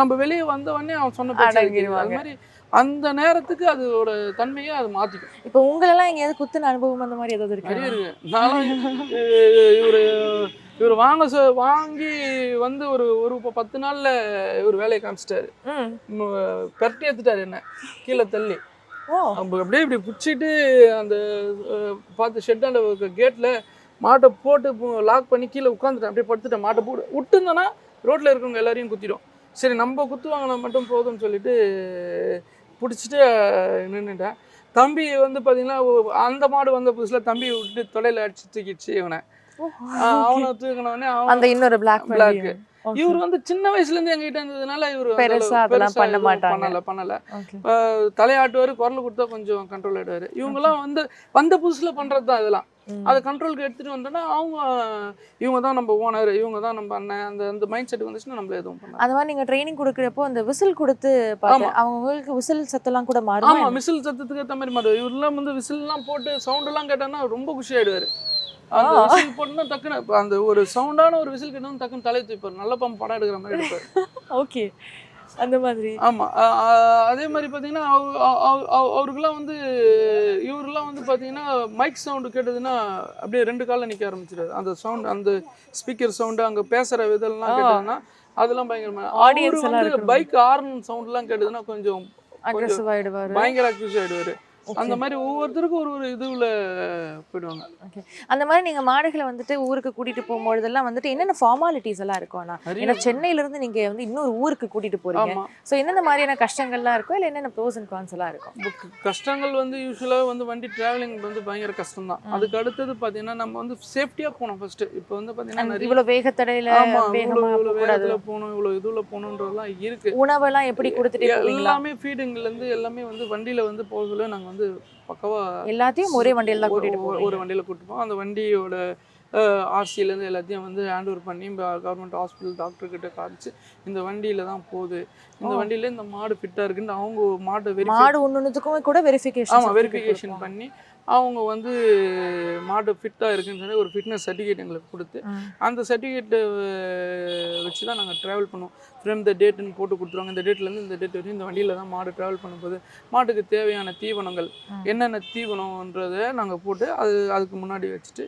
Speaker 6: நம்ம வெளியே வந்த உடனே அவன் சொன்ன பேச்சு அது மாதிரி அந்த நேரத்துக்கு அதோட தன்மையை அது மாற்றிக்கும்.
Speaker 5: இப்போ உங்களெல்லாம் எங்கேயாவது குத்துன அனுபவம் அந்த மாதிரி ஏதாவது இருக்கு?
Speaker 6: நிறைய இருக்கு. நானும் இவர் வாங்கி வந்து ஒரு 10 நாள்ல இவர் வேலையை காமிச்சிட்டாரு. பெரட்டி எடுத்துட்டாரு என்ன கீழே தள்ளி. அப்படியே இப்படி பிடிச்சிட்டு அந்த பார்த்து ஷெட்டாண்ட கேட்டில் மாட்டை போட்டு லாக் பண்ணி கீழே உட்காந்துட்டேன். அப்படியே படுத்துட்டேன். மாட்டை போட்டு விட்டுருந்தேன்னா ரோட்டில் இருக்கவங்க எல்லாரையும் குத்திடும். சரி நம்ம குத்துவாங்கினா மட்டும் போதும்னு சொல்லிட்டு பிடிச்சிட்டு நின்றுட்டேன். தம்பி வந்து பார்த்தீங்கன்னா அந்த மாடு வந்த புதுசில் தம்பி விட்டு தொலையில் அடிச்சு தூக்கிடுச்சு இவனை. அவனை தூக்கினோடனே
Speaker 5: அந்த இன்னொரு பிளாக்
Speaker 6: இவர் வந்து சின்ன வயசுல இருந்து எங்ககிட்ட இருந்ததுனால இவர் பண்ணல. தலையாட்டுவாரு, குரல் கொடுத்தா கொஞ்சம் கண்ட்ரோல் ஆயிடுவாரு. இவங்கெல்லாம் வந்து வந்த புதுசுல பண்றதுதான் இதெல்லாம். அதை கண்ட்ரோலுக்கு எடுத்துட்டு வந்தோம்னா இவங்க தான் நம்ம ஓனர், இவங்க தான் நம்ம அண்ணன், அந்த மைண்ட் செட் வந்துச்சுன்னா நம்மள எதுவும் பண்ணலாம்.
Speaker 5: அந்த மாதிரி நீங்க ட்ரைனிங் கொடுக்குறப்போ அந்த விசில் கொடுத்து அவங்களுக்கு விசில் சத்தெல்லாம் கூட மாறும்.
Speaker 6: ஆமா, விசில் சத்தத்துக்கு ஏற்ற மாதிரி மாறும். இவரெல்லாம் வந்து விசில்லாம் போட்டு சவுண்ட் எல்லாம் கேட்டான்னா ரொம்ப குஷி ஆயிடுவாரு. அந்த விசில் போட்டுனா டக்குன்னு அந்த ஒரு சவுண்டான ஒரு விசில் கேட்டோம் டக்குன்னு தலையை தூப்பாரு. நல்ல படம் எடுக்கிற மாதிரி எடுப்பாரு.
Speaker 5: ஓகே, அந்த மாதிரி.
Speaker 6: ஆமா, அதே மாதிரி பார்த்தீங்கன்னா அவருக்கெல்லாம் வந்து இவரெல்லாம் வந்து பார்த்தீங்கன்னா மைக் சவுண்டு கேட்டதுன்னா அப்படியே 2 காலில் நிற்க ஆரம்பிச்சிடாரு. அந்த சவுண்ட், அந்த ஸ்பீக்கர் சவுண்டு, அங்கே பேசுகிற விதெல்லாம் கேட்டதுன்னா அதெல்லாம் பயங்கரமாக. ஆடியன்ஸ் வந்து பைக் ஹார்ன் சவுண்ட்லாம் கேட்டதுன்னா கொஞ்சம்
Speaker 5: அக்ரெசிவ் ஆயிடுவாரு,
Speaker 6: பயங்கர அக்ரெசிவ் ஆயிடுவாரு. அந்த மாதிரி ஒவ்வொருத்தருக்கும் ஒரு இதுல போயிடுவாங்க.
Speaker 5: ஓகே, அந்த மாதிரி நீங்க மாடுகளை வந்துட்டு ஊருக்கு கூட்டிட்டு போகும்போதெல்லாம் வந்துட்டு என்னென்ன ஃபார்மாலிட்டிஸ் எல்லாம் இருக்கும்னா, ஏன்னா சென்னையில இருந்து நீங்க வந்து இன்னொரு ஊருக்கு கூட்டிட்டு போறீங்க. சோ என்னென்ன மாதிரியான கஷ்டங்கள்லாம் இருக்கும், இல்ல என்னென்ன ப்ரோஸ் அண்ட் கான்ஸ் எல்லாம் இருக்கும்?
Speaker 6: கஷ்டங்கள் வந்து யூஸ்வலா வந்து வண்டி டிராவலிங் வந்து பயங்கர கஷ்டம் தான். அதுக்கு அடுத்தது பாத்தீங்கன்னா நம்ம வந்து சேஃப்டியா போகணும் ஃபர்ஸ்ட். இப்போ வந்து பாத்தீங்கன்னா
Speaker 5: இவ்வளவு வேகத்தடையில
Speaker 6: வேகத்துல போகணும், இவ்வளவு இதுல போகணுன்றதெல்லாம் இருக்கு.
Speaker 5: உணவெல்லாம் எப்படி கொடுத்துட்டு
Speaker 6: எல்லாமே ஃபீடிங்ல இருந்து எல்லாமே வந்து வண்டியில வந்து போகல நாங்க வந்து பக்கவா
Speaker 5: எல்லாத்தையும் ஒரே வண்டியில தான்
Speaker 6: ஒரு வண்டியில கூட்டிட்டு போவோம். அந்த வண்டியோட ஆர்சியிலேருந்து எல்லாத்தையும் வந்து ஹேண்ட் ஓவர் பண்ணி கவர்மெண்ட் ஹாஸ்பிட்டல் டாக்டர்கிட்ட காமிச்சு இந்த வண்டியில தான் போகுது, இந்த வண்டியில இந்த மாடு ஃபிட்டாக இருக்குன்னு அவங்க மாடு
Speaker 5: ஒன்றுத்துக்கும் கூட வெரிஃபிகேஷன்
Speaker 6: பண்ணி அவங்க வந்து மாடு ஃபிட்டாக இருக்குன்னு சொல்லி ஒரு ஃபிட்னஸ் சர்டிஃபிகேட் எங்களுக்கு கொடுத்து அந்த சர்டிஃபிகேட்டை வச்சு தான் நாங்கள் ட்ராவல் பண்ணுவோம். ஃப்ரம் த டேட்டுன்னு போட்டு கொடுத்துருவாங்க. இந்த டேட்லேருந்து இந்த டேட் வரைக்கும் இந்த வண்டியில் தான் மாடு ட்ராவல் பண்ணும்போது மாட்டுக்கு தேவையான தீவனங்கள் என்னென்ன தீவனன்றதை நாங்கள் போட்டு அதுக்கு முன்னாடி வச்சுட்டு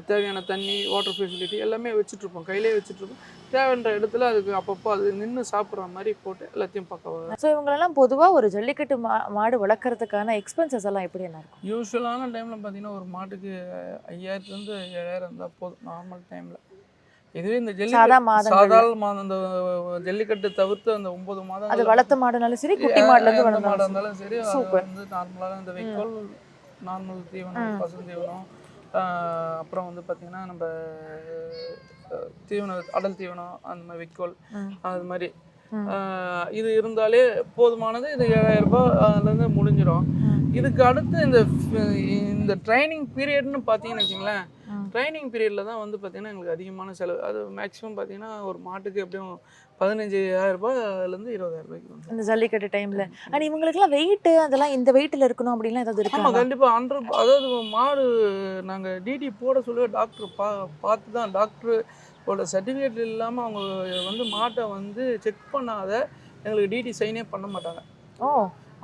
Speaker 6: தேவையான தண்ணி, வாட்டர் ஃபெசிலிட்டி எல்லாமே வச்சுட்ருப்போம், கையிலே வச்சுட்ருப்போம். தேவைன்ற இடத்துல அதுக்கு அப்பப்போ அது நின்று சாப்பிட்ற மாதிரி போட்டு எல்லாத்தையும் பக்கவாக.
Speaker 5: ஸோ இவங்களெல்லாம் பொதுவாக ஒரு ஜல்லிக்கட்டு மாடு வளர்க்குறதுக்கான எக்ஸ்பென்சஸ் எல்லாம் எப்படி என்ன இருக்கும்?
Speaker 6: யூஸ்வலான டைமில் பார்த்தீங்கன்னா ஒரு மாட்டுக்கு 5000 7,000 இருந்தால் போதும் நார்மல் டைமில். இதுவே இந்த சாதாரண மாதம் இந்த ஜல்லிக்கட்டு தவிர்த்து அந்த 9 மாதம்
Speaker 5: அது வளர்த்த மாடுனாலும் சரி, குட்டி மாடுலேருந்து
Speaker 6: மாடு இருந்தாலும் சரி, வந்து நார்மலாக இந்த வைக்கோல், நார்மல் தீவனம், பசுந்தீவனம், அப்புறம் வந்து பார்த்திங்கன்னா நம்ம தீவனம், அடல் தீவனம், அந்த மாதிரி வைக்கோல், அது மாதிரி இது இருந்தாலே போதுமானது. இது 7000 ரூபாய் அதுலேருந்து முடிஞ்சிடும். இதுக்கு அடுத்து இந்த ட்ரைனிங் பீரியட்னு பார்த்தீங்கன்னு வச்சுங்களேன், ட்ரைனிங் பீரியடில் தான் வந்து பார்த்திங்கன்னா எங்களுக்கு அதிகமான செலவு. அது மேக்ஸிமம் பார்த்திங்கன்னா ஒரு மாட்டுக்கு எப்படியும் 15,000 ரூபாயிலேருந்து 20,000 ரூபாய்க்கு
Speaker 5: இந்த ஜல்லிக்கட்டு டைமில். அண்ட் இவங்களுக்குலாம் வெயிட்டு அதெல்லாம் இந்த வெயிட்டில் இருக்கணும் அப்படின்லாம் ஏதாவது இருக்கு?
Speaker 6: ஆமாம், கண்டிப்பாக. அதாவது மாடு நாங்கள் டிடி போட சொல்லி டாக்டர் பார்த்து தான், டாக்டரோட சர்டிஃபிகேட் இல்லாமல் அவங்க வந்து மாட்டை வந்து செக் பண்ணாத எங்களுக்கு டிடி சைனே பண்ண மாட்டாங்க.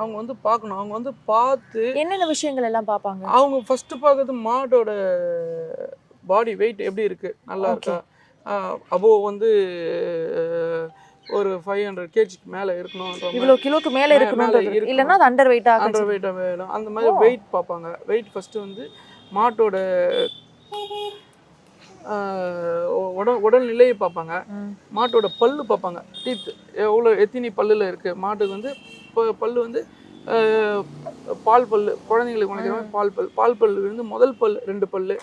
Speaker 6: அவங்க வந்து பார்க்கணும். அவங்க வந்து பார்த்து
Speaker 5: என்னென்ன விஷயங்கள் எல்லாம் பார்ப்பாங்க?
Speaker 6: அவங்க ஃபர்ஸ்ட் பார்க்கறது மாட்டோட பாடி வெயிட் எப்படி இருக்கு, நல்லா இருக்கா, அபோவ் வந்து ஒரு 500 kgக்கு மேலே இருக்கணும்,
Speaker 5: இவ்வளோ கிலோக்கு மேலே இருக்கணும், இல்லைன்னா அது அண்டர் வெயிட்டாக
Speaker 6: வேணும். அந்த மாதிரி வெயிட் பார்ப்பாங்க. வெயிட் ஃபர்ஸ்ட் வந்து மாட்டோட உடல்நிலையை பார்ப்பாங்க, மாட்டோட பல்லு பார்ப்பாங்க, டீத் எத்தனை பல்லில் இருக்குது மாட்டுக்கு வந்து. இப்போ பல்லு வந்து பால் பல்லு, குழந்தைங்களுக்கு முளைக்கிற மாதிரி பால் பல்லு வந்து முதல் பல் 2 பல்லு,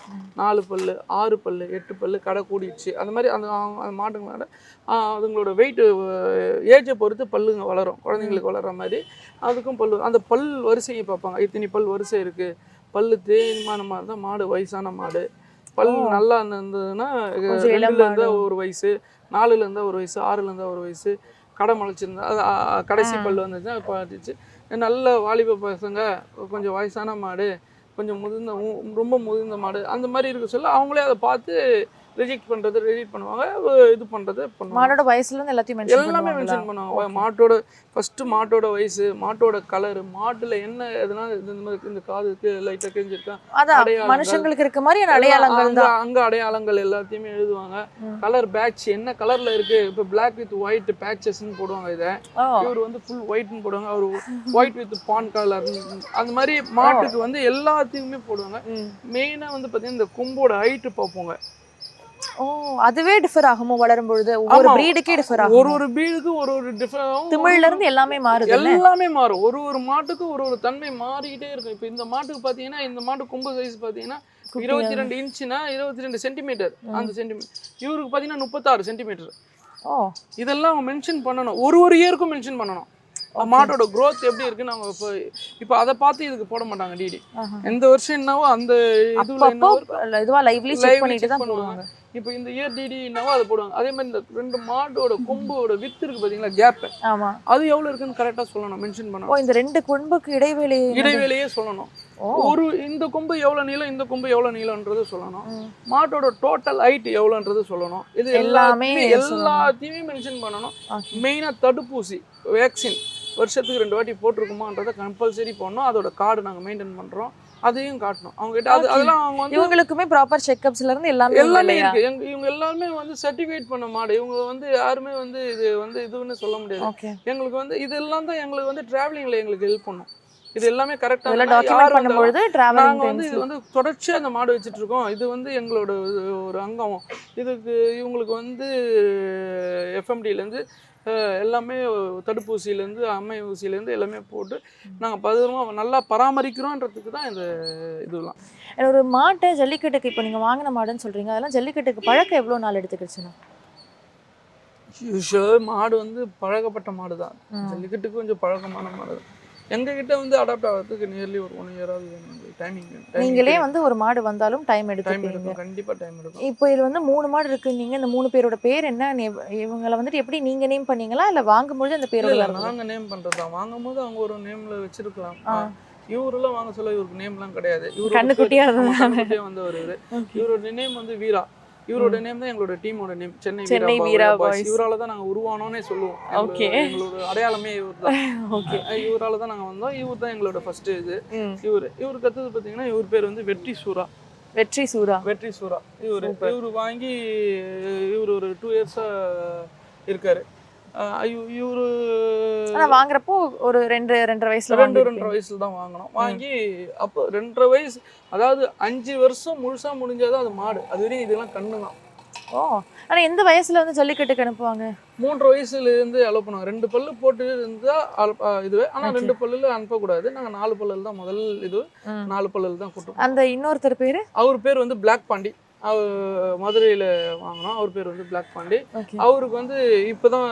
Speaker 6: 4 பல்லு, 6 பல்லு, 8 பல்லு, கடை கூடிடுச்சு, அந்த மாதிரி அந்த மாட்டுங்களோட அதுங்களோட வெயிட்டு ஏஜை பொறுத்து பல்லுங்க வளரும், குழந்தைங்களுக்கு வளர்கிற மாதிரி அதுக்கும் பல்லு. அந்த பல் வரிசையை பார்ப்பாங்க, இத்தனை பல் வரிசை இருக்குது. பல்லு தேய்மானமாக இருந்தால் மாடு வயசான மாடு, பல் நல்லா இருந்ததுன்னா 2ல இருந்தால் 1 வயசு, 4ல இருந்தால் 1 வயசு, 6ல இருந்தால் 1 வயசு, கடை முளைச்சிருந்தா அது கடைசி பல் வந்துச்சுன்னா பார்த்துச்சு. நல்ல வாலிப பசங்க, கொஞ்சம் வயசான மாடு, கொஞ்சம் ரொம்ப முதிர்ந்த மாடு, அந்த மாதிரி இருக்க சொல்ல அவங்களே அதை பார்த்து ரிஜெக்ட் பண்ணுவாங்க, இது பண்ணுறது பண்ணுவாங்க.
Speaker 5: மாடோட வயசுலேருந்து
Speaker 6: எல்லாமே மென்ஷன் பண்ணுவாங்க. மாட்டோட ஃபஸ்ட்டு மாட்டோட வயசு, மாட்டோட கலரு, மாட்டில் என்ன எதுனா இந்த காதுக்கு லைட்டாக கிழிஞ்சிருக்கா,
Speaker 5: மனுஷங்களுக்கு இருக்க மாதிரி அடையாளங்கள் தான்
Speaker 6: அங்கே அடையாளங்கள் எல்லாத்தையுமே எழுதுவாங்க. கலர் பேட்ச் என்ன கலரில் இருக்குது, இப்போ பிளாக் வித் ஒயிட் பேட்சஸ்ன்னு போடுவாங்க. இதை இவர் வந்து ஃபுல் ஒயிட்னு போடுவாங்க, அவர் ஒயிட் வித் பான் கலர், அந்த மாதிரி மாட்டுக்கு வந்து எல்லாத்தையுமே போடுவாங்க. மெயினாக வந்து பார்த்தீங்கன்னா இந்த கொம்போட ஹைட்டு பார்ப்போங்க.
Speaker 5: அதுவே டிஃபர் ஆகுமோ வளரும் பொழுது? ஒவ்வொரு பிரீடுக்கே டிஃபர் ஆகும்,
Speaker 6: ஒரு பிரீடுக்கு ஒரு டிஃபர் ஆகும்.
Speaker 5: திமிழ்ல இருந்து எல்லாமே மாறுது,
Speaker 6: எல்லாமே மாறும். ஒரு மாட்டுக்கு ஒரு தன்மை மாறிக்கிட்டே இருக்கும். இப்போ இந்த மாட்டுக்கு பார்த்தீங்கன்னா இந்த மாட்டு கொம்பு சைஸ் பார்த்தீங்கன்னா 22 இன்ச்சுனா 22 சென்டிமீட்டர், அந்த சென்டிமீட்டர். இவருக்கு பார்த்தீங்கன்னா 36 சென்டிமீட்டர். இதெல்லாம் மென்ஷன் பண்ணணும், ஒரு இயருக்கும் மென்ஷன் பண்ணணும். மாட்டோட growth எப்படி இருக்குன்னு அவங்க இப்போ அதை பார்த்து இதுக்கு போட மாட்டாங்க டிடி. எந்த வருஷம் என்னவோ அந்த
Speaker 5: இதுவா லைவ்லி செக் பண்ணிட்டு தான் போடுவாங்க.
Speaker 6: இப்போ இந்த இயர் டிடி என்னவோ அதை போடுவாங்க. அதே மாதிரி இந்த 2 மாட்டோட கொம்போட வித்து இருக்கு பார்த்தீங்களா, கேப், அது எவ்வளோ இருக்குன்னு கரெக்டாக சொல்லணும், மென்ஷன் பண்ணணும்.
Speaker 5: இந்த 2 கொம்புக்கு இடைவெளியே சொல்லணும்.
Speaker 6: இந்த கொம்பு எவ்வளோ நீளம், இந்த கொம்பு எவ்வளோ நீளம்ன்றது சொல்லணும். மாட்டோட டோட்டல் ஹைட் எவ்வளோன்றது சொல்லணும். இது எல்லாத்தையுமே மென்ஷன் பண்ணணும். மெயினாக தடுப்பூசி வேக்சின் வருஷத்துக்கு 2 வாட்டி போட்டிருக்குமான்றதை கம்பல்சரி பண்ணணும். அதோட கார்டு நாங்கள் மெயின்டைன் பண்ணுறோம், அதையும் காட்டணும் அவங்க கிட்ட. அதெல்லாம் அவங்க வந்து
Speaker 5: இவங்களுக்குமே ப்ராப்பர் செக்அப்ஸ்ல இருந்து எல்லாமே
Speaker 6: இருக்கு. இவங்க எல்லாருமே வந்து சர்டிஃபிகேட் பண்ண மாடு. இவங்க வந்து யாருமே வந்து இதுன்னு சொல்ல முடியாது. எங்களுக்கு வந்து இதெல்லாம் தான் எங்களுக்கு வந்து டிராவலிங்ல எங்களுக்கு ஹெல்ப் பண்ணும். இது எல்லாமே கரெக்டா நாங்க வந்து இது வந்து தொடர்ச்சியா இந்த மாடு வச்சுட்டு இருக்கோம். இது வந்து எங்களோட ஒரு அங்கம். இதுக்கு இவங்களுக்கு வந்து எஃப்எம்டிலேருந்து எல்லாமே தடுப்பூசியிலேருந்து அம்மை ஊசியிலேருந்து எல்லாமே போட்டு நாங்கள் பத்திரமா நல்லா பராமரிக்கிறோன்றதுக்கு தான் இந்த இதெல்லாம்.
Speaker 5: ஒரு மாட்டை ஜல்லிக்கட்டுக்கு இப்போ நீங்கள் வாங்கின மாடுன்னு சொல்கிறீங்க, அதெல்லாம் ஜல்லிக்கட்டுக்கு பழக்கம் எவ்வளோ நாள் எடுத்துக்கிடுச்சுன்னா?
Speaker 6: யூஸ்வலாக மாடு வந்து பழக்கப்பட்ட மாடு தான், ஜல்லிக்கட்டுக்கு கொஞ்சம் பழக்கமான மாடு தான். எங்ககிட்ட வந்து அடாப்ட் ஆகிறதுக்கு நியர்லி ஒரு 1 இயராவது டைமிங்.
Speaker 5: நீங்களே வந்து ஒரு மாடு வந்தாலும் டைம் எடுத்துப்பீங்க?
Speaker 6: கண்டிப்பாக டைம் எடுக்கும்.
Speaker 5: இப்போ இது வந்து 3 மாடு இருக்கு, நீங்கள் இந்த 3 பேரோட பேர் என்ன? இவங்களை வந்துட்டு எப்படி நீங்கள் நேம் பண்ணீங்களா இல்லை வாங்கும்போது அந்த பேரோட?
Speaker 6: நாங்கள் நேம் பண்ணுறது தான். வாங்கும் போது அவங்க ஒரு நேமில் வச்சிருக்கலாம். இவரெல்லாம் வாங்க சொல்ல இவருக்கு நேம்லாம் கிடையாது. இவரு கண்ணுக்குட்டியாக வந்தவர். இவரோட நேம் வந்து வீரா. இவரோட நேம் தான் எங்களோட டீமோட நேம், சென்னை வீரா பாய்ஸ். இவரால தான் நாங்கள் உருவானோன்னே சொல்லுவோம். எங்களோட அடையாளமே இவர் தான். இவரால தான் நாங்கள் வந்தோம். இவர் தான் எங்களோட ஃபர்ஸ்ட் இது. இவருக்கு அடுத்தது பார்த்தீங்கன்னா இவர் பேர் வந்து வெற்றி சூரா. இவர் வாங்கி இவர் ஒரு 2 இயர்ஸாக இருக்காரு. இவரு
Speaker 5: வாங்குறப்போ ஒரு 2.5
Speaker 6: வயசுல தான் வாங்கணும். வாங்கி அப்போ 2.5 வயசு, அதாவது 5 வருஷம் முழுசா முடிஞ்சாதான் அது மாடு. அது வரையும் இதெல்லாம் கண்ணு தான்.
Speaker 5: ஆனா எந்த வயசுல வந்து ஜல்லிக்கட்டுக்கு அனுப்புவாங்க?
Speaker 6: 3 வயசுல இருந்து அலோ பண்ணுவாங்க. 2 பல்லு போட்டு இருந்தா இதுவே. ஆனா 2 பல்லுல அனுப்பக்கூடாது. நாங்க 4 பல்லுல தான் முதல் இது, 4 பல்லுல தான் கூட்டம்.
Speaker 5: அந்த இன்னொருத்தர் பேரு?
Speaker 6: அவர் பேர் வந்து பிளாக் பாண்டி. அவர் மதுரையில் வாங்கினோம். அவர் பேர் வந்து பிளாக் பாண்டி. அவருக்கு வந்து இப்போதான்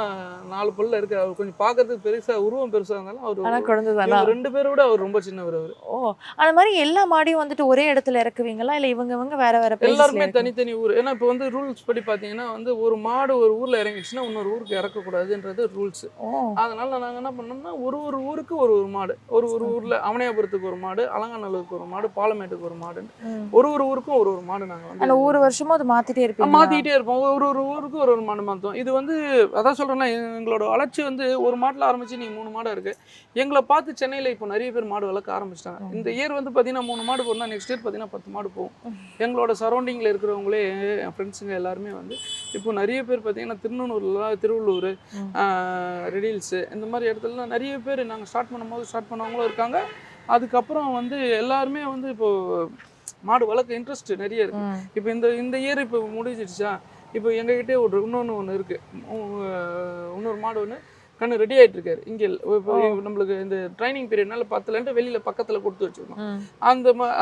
Speaker 6: 4 பல்ல இருக்கு. அவர் கொஞ்சம் பார்க்கறதுக்கு பெருசாக, உருவம் பெருசாக இருந்தாலும் அவர் 2 பேரை விட அவர் ரொம்ப சின்னவர். அவர்
Speaker 5: அந்த மாதிரி எல்லா மாடியும் வந்துட்டு ஒரே இடத்துல இறக்குவீங்களா இல்லை இவங்க வேற வேற?
Speaker 6: எல்லாருமே தனித்தனி ஊர். ஏன்னா இப்போ வந்து ரூல்ஸ் படி பார்த்தீங்கன்னா வந்து ஒரு மாடு ஒரு ஊரில் இறங்கிடுச்சுன்னா இன்னொரு ஊருக்கு இறக்கக்கூடாதுன்றது ரூல்ஸ். அதனால நாங்கள் என்ன பண்ணோம்னா ஒரு ஊருக்கு ஒரு மாடு, ஒரு ஊரில் அவனியாபுரத்துக்கு ஒரு மாடு, அலங்காநல்லூருக்கு ஒரு மாடு, பாலமேட்டுக்கு ஒரு மாடு, ஒரு ஊருக்கும் ஒரு மாடு நாங்கள் வந்து
Speaker 5: ஒரு வருஷமா அது மாத்திட்டே இருப்போம்.
Speaker 6: ஒரு ஊருக்கு ஒரு மாடு மாத்தோம். இது வந்து அதான் சொல்றேன்னா, எங்களோட வளர்ச்சி வந்து ஒரு மாட்டில் ஆரம்பிச்சு நீங்க 3 மாடா இருக்கு. எங்களை பார்த்து சென்னையில இப்போ நிறைய பேர் மாடு வளர்க்க ஆரம்பிச்சிட்டாங்க. இந்த இயர் வந்து பாத்தீங்கன்னா 3 மாடு போனா நெக்ஸ்ட் இயர் பாத்தீங்கன்னா 10 மாடு போகும். எங்களோட சரௌண்டிங்ல இருக்கிறவங்களே, என் ஃப்ரெண்ட்ஸுங்க எல்லாருமே வந்து இப்போ நிறைய பேர் பாத்தீங்கன்னா திருவள்ளூர், ரெடில்ஸ், இந்த மாதிரி இடத்துலலாம் நிறைய பேர் நாங்கள் ஸ்டார்ட் பண்ணும்போது ஸ்டார்ட் பண்ணவங்களும் இருக்காங்க. அதுக்கப்புறம் வந்து எல்லாருமே வந்து இப்போ மாடு வளர்க்க இன்ட்ரெஸ்ட் நிறைய இருக்கு. இப்போ இந்த இயர் இப்போ முடிஞ்சிடுச்சா, இப்போ எங்ககிட்டே இன்னொன்று இருக்கு, இன்னொரு மாடு ஒன்று கண்ணு ரெடி ஆகிட்டு இருக்காரு இங்கே. இப்போ நம்மளுக்கு இந்த ட்ரைனிங் பீரியட்னால 10 வெளியில் பக்கத்தில் கொடுத்து வச்சுருக்கோம்.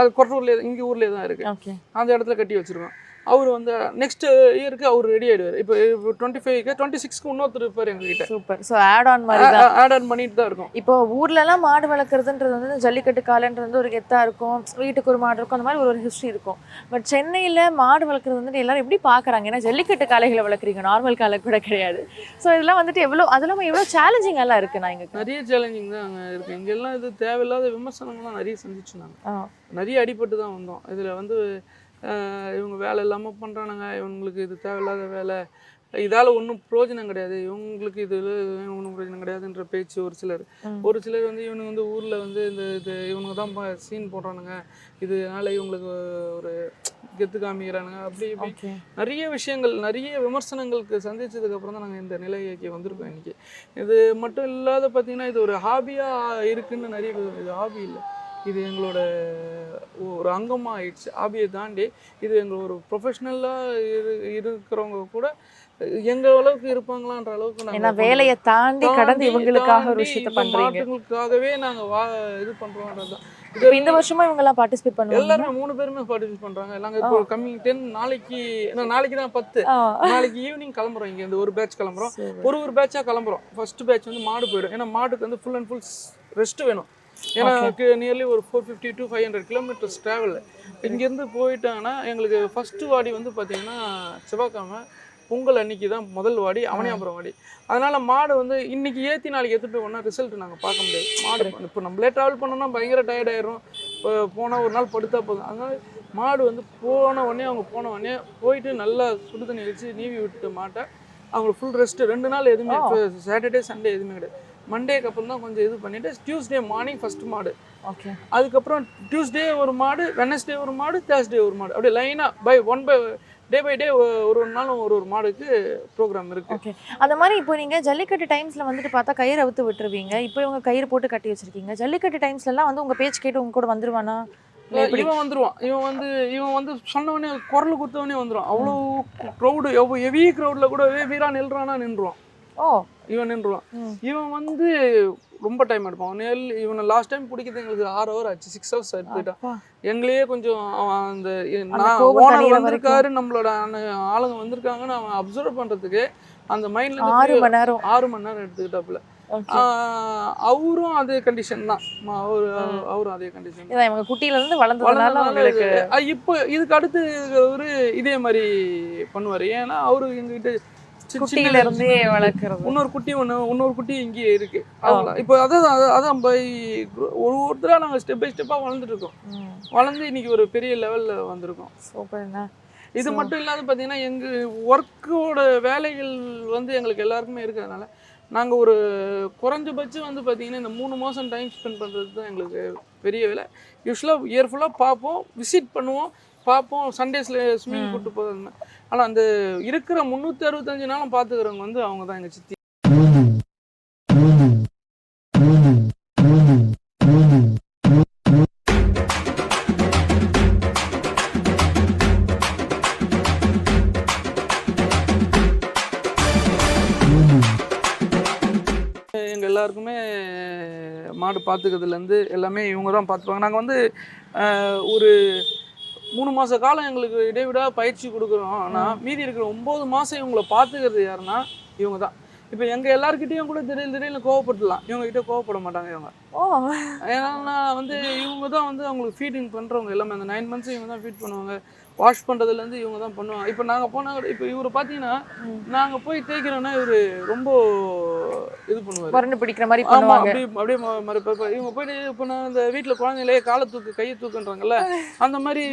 Speaker 6: அது கொட்டூர்லேயே இங்கே ஊர்லேயே தான் இருக்கு, அந்த இடத்துல கட்டி வச்சுருக்கோம். அவர் வந்து நெக்ஸ்ட் இயருக்கு அவர் ரெடி ஆயிடுவார். இப்போ 25க்கு 26க்கு இன்னொருத்தர் இருப்பார் எங்ககிட்ட.
Speaker 5: சூப்பர். ஸோ ஆட் ஆன் மாதிரி தான்
Speaker 6: ஆட் ஆன் பண்ணிட்டு தான் இருக்கும்.
Speaker 5: இப்போ ஊர்லலாம் மாடு வளர்க்குறதுன்றது வந்து ஜல்லிக்கட்டு காலன்றது வந்து ஒரு கெத்தா இருக்கும், வீட்டுக்கு ஒரு மாடு இருக்கும், அந்த மாதிரி ஒரு ஹிஸ்ட்ரி இருக்கும். பட் சென்னையில் மாடு வளர்க்குறது வந்துட்டு எல்லாரும் எப்படி பார்க்குறாங்க? ஏன்னா ஜல்லிக்கட்டு காளைகளை வளர்க்குறீங்க, நார்மல் காலை கூட கிடையாது. ஸோ இதெல்லாம் வந்துட்டு அதெல்லாம் எவ்வளோ சேலஞ்சிங் எல்லாம் இருக்கு. நான் இங்கே
Speaker 6: நிறைய சேலஞ்சிங் தான் அங்கே இருக்கு. இங்கெல்லாம் இது தேவையில்லாத விமர்சனங்கள்லாம் நிறைய சந்திச்சு நாங்கள் நிறைய அடிபட்டு தான் வந்தோம். இதில் வந்து இவங்க வேலை இல்லாமல் பண்ணுறானுங்க, இவங்களுக்கு இது தேவையில்லாத வேலை, இதால் ஒன்றும் பிரயோஜனம் கிடையாது, இவங்களுக்கு இதில் ஒன்றும் பிரயோஜனம் கிடையாதுன்ற பேச்சு ஒரு சிலர் வந்து இவனுங்க வந்து ஊரில் வந்து இவனுங்க தான் சீன் போடுறானுங்க, இதனால இவங்களுக்கு ஒரு கெத்து காமிக்கிறானுங்க, அப்படி இப்படி நிறைய விஷயங்கள், நிறைய விமர்சனங்களுக்கு சந்திச்சதுக்கப்புறம் தான் நாங்கள் இந்த நிலைக்கு வந்திருக்கோம் இன்றைக்கி. இது மட்டும் இல்லாத பார்த்திங்கன்னா இது ஒரு ஹாபியாக இருக்குதுன்னு நிறைய இது ஹாபி இல்லை, இது எங்களோட ஒரு அங்கமாக ஆயிடுச்சு. ஹாபியை தாண்டி இது எங்கள் ஒரு ப்ரொஃபஷ்னலாக இருக்கிறவங்க கூட எங்கள் அளவுக்கு இருப்பாங்களான்ற அளவுக்கு நாங்கள்
Speaker 5: வேலையை தாண்டி கடந்து இவங்களுக்காக ஒரு விஷயத்தை பண்ணுறீங்க.
Speaker 6: மாட்டுங்களுக்காகவே நாங்கள் இது பண்ணுறோன்றது தான்.
Speaker 5: இந்த வருஷமா இவங்கெல்லாம் பார்ட்டிசிபேட் பண்ணுவாங்க.
Speaker 6: எல்லாருமே 3 பேருமே பார்ட்டிசிபேட் பண்ணுறாங்க. நாங்கள் இப்போ கம்மிங் 10 நாளைக்கு தான் 10 நாளைக்கு ஈவினிங் கிளம்புறோம். இங்கே இந்த ஒரு பேட்ச் கிளம்புறோம், ஒரு பேட்சாக கிளம்புறோம். ஃபர்ஸ்ட் பேட்ச் வந்து மாடு போயிடும், ஏன்னா மாடுக்கு வந்து ஃபுல் அண்ட் ஃபுல் ரெஸ்ட் வேணும். ஏன்னா நியர்லி ஒரு 450 to 500 கிலோமீட்டர்ஸ் ட்ராவல். இங்கேருந்து போயிட்டாங்கன்னா எங்களுக்கு ஃபஸ்ட்டு வாடி வந்து பார்த்திங்கன்னா செவ்வாய்க்கிழமை பொங்கல் அன்னைக்கு தான் முதல் வாடி, அவனியாபுரம் வாடி. அதனால் மாடு வந்து இன்றைக்கி ஏற்றி நாளைக்கு எடுத்துகிட்டு போய் ஒன்றா ரிசல்ட் நாங்கள் பார்க்க முடியாது. மாடு இப்போ நம்மளே ட்ராவல் பண்ணோன்னா பயங்கர டயர்ட் ஆயிடும், போனால் ஒரு நாள் படுத்தா போதும். அதனால் மாடு வந்து அவங்க போன உடனே போயிட்டு நல்லா சுடு தண்ணி வச்சு நீவி விட்டுட்டு மாட்டை அவங்களுக்கு ஃபுல் ரெஸ்ட்டு 2 நாள் எதுவுமே, சாட்டர்டே சண்டே எதுவுமே கிடையாது. மண்டேக்கு அப்புறம் தான் கொஞ்சம் இது பண்ணிவிட்டு டியூஸ்டே மார்னிங் ஃபஸ்ட்டு மாடு, அதுக்கப்புறம் டியூஸ்டே ஒரு மாடு, வெனஸ்டே ஒரு மாடு, தேர்ஸ்டே ஒரு மாடு, அப்படியே லைனாக டே பை டே ஒரு நாளும் ஒரு மாடுக்கு ப்ரோக்ராம் இருக்குது.
Speaker 5: ஓகே. அந்த மாதிரி இப்போ நீங்கள் ஜல்லிக்கட்டு டைம்ஸில் வந்துட்டு பார்த்தா கயிறு அவுத்து விட்டுருவீங்க, இப்போ இவங்க கயிறு போட்டு கட்டி வச்சுருக்கீங்க. ஜல்லிக்கட்டு டைம்ஸ்லாம் வந்து உங்கள் பேச்சு கேட்டு உங்க கூட வந்துருவானா?
Speaker 6: இவன் வந்துடுவான். இவன் வந்து சொன்னவொடனே குரல் கொடுத்தவொடனே வந்துடுவான். அவ்வளோ க்ரௌடு, ஹெவி க்ரௌடில் கூட வீரா நில்றானா நின்றுவான். இவன் நின்றுவான். இவன் வந்து ரொம்ப டைம் எடுப்பான். இவனை லாஸ்ட் டைம் பிடிக்கிறது எங்களுக்கு 6 hour ஆச்சு, 6 hours எடுத்துக்கிட்டான். எங்களையே கொஞ்சம் அந்த ஓனர் வந்திருக்காரு, நம்மளோட ஆளுங்க வந்திருக்காங்கன்னு அவன் அப்சர்வ் பண்ணுறதுக்கு அந்த மைண்ட்ல 6 மணி நேரம் எடுத்துக்கிட்டாப்புல. அவரும் அதே கண்டிஷன் தான், அவரும் அதே கண்டிஷன்.
Speaker 5: இவங்க குட்டியில இருந்து வளர்ந்ததுனால
Speaker 6: இப்போ இதுக்கு அடுத்து ஒரு இதே மாதிரி பண்ணுவார். ஏன்னா அவரு எங்ககிட்ட
Speaker 5: குட்டியில இருந்தே வளர்க்குறது.
Speaker 6: இன்னொரு குட்டி இங்கேயே இருக்கு. இப்போ அதான் ஒருத்தராக நாங்கள் ஸ்டெப் பை ஸ்டெப்பாக வளர்ந்துட்டு இருக்கோம். வளர்ந்து இன்னைக்கு ஒரு பெரிய லெவலில் வந்திருக்கோம்.
Speaker 5: சூப்பர்ண்ணா.
Speaker 6: இது மட்டும் இல்லாத பார்த்தீங்கன்னா எங்கள் ஒர்க்கோட வேலைகள் வந்து எங்களுக்கு எல்லாருக்குமே இருக்கிறதுனால நாங்கள் ஒரு குறைஞ்சபட்சம் வந்து பார்த்தீங்கன்னா இந்த 3 மாதம் டைம் ஸ்பெண்ட் பண்ணுறது தான் எங்களுக்கு பெரிய வேலை. யூஸ்வலாக இயர் ஃபுல்லாக பார்ப்போம், விசிட் பண்ணுவோம், பார்ப்போம், சண்டேஸில் ஸ்விம்மிங் கூப்பிட்டு போகிறதுங்க. ஆனால் அந்த இருக்கிற 365 நாளும் பார்த்துக்கிறவங்க வந்து அவங்க தான் எங்கள் சித்தி. எங்கள் எல்லாருக்குமே மாடு பார்த்துக்கிறதுலேருந்து எல்லாமே இவங்க தான் பார்த்துப்பாங்க. நாங்கள் வந்து ஒரு 3 மாத காலம் எங்களுக்கு இடைவிடாக பயிற்சி கொடுக்குறோம். ஆனால் மீதி இருக்கிற 9 மாதம் இவங்களை பார்த்துக்கிறது யாருன்னா இவங்க தான். இப்போ எங்கள் எல்லாருக்கிட்டையும் கூட திடீர்னு கோவப்படலாம், இவங்ககிட்ட கோவப்பட மாட்டாங்க இவங்க. ஏன்னா வந்து இவங்க தான் வந்து அவங்களுக்கு ஃபீடிங் பண்ணுறவங்க எல்லாமே. அந்த 9 months இவங்க தான் ஃபீட் பண்ணுவாங்க, வாஷ் பண்ணுறதுலேருந்து இவங்க தான் பண்ணுவாங்க. இப்போ நாங்கள் போனால் இப்போ இவரை பார்த்தீங்கன்னா நாங்கள் போய் தேய்க்கிறோன்னா இவர் ரொம்ப இது பண்ணுவார்,
Speaker 5: மருந்து பிடிக்கிற மாதிரி பண்ணுவாங்க.
Speaker 6: அப்படியே இவங்க போயிட்டு இப்போ நான் இந்த வீட்டில் குழந்தைங்களே காலை தூக்கு கையை தூக்குன்றாங்கல்ல, அந்த மாதிரி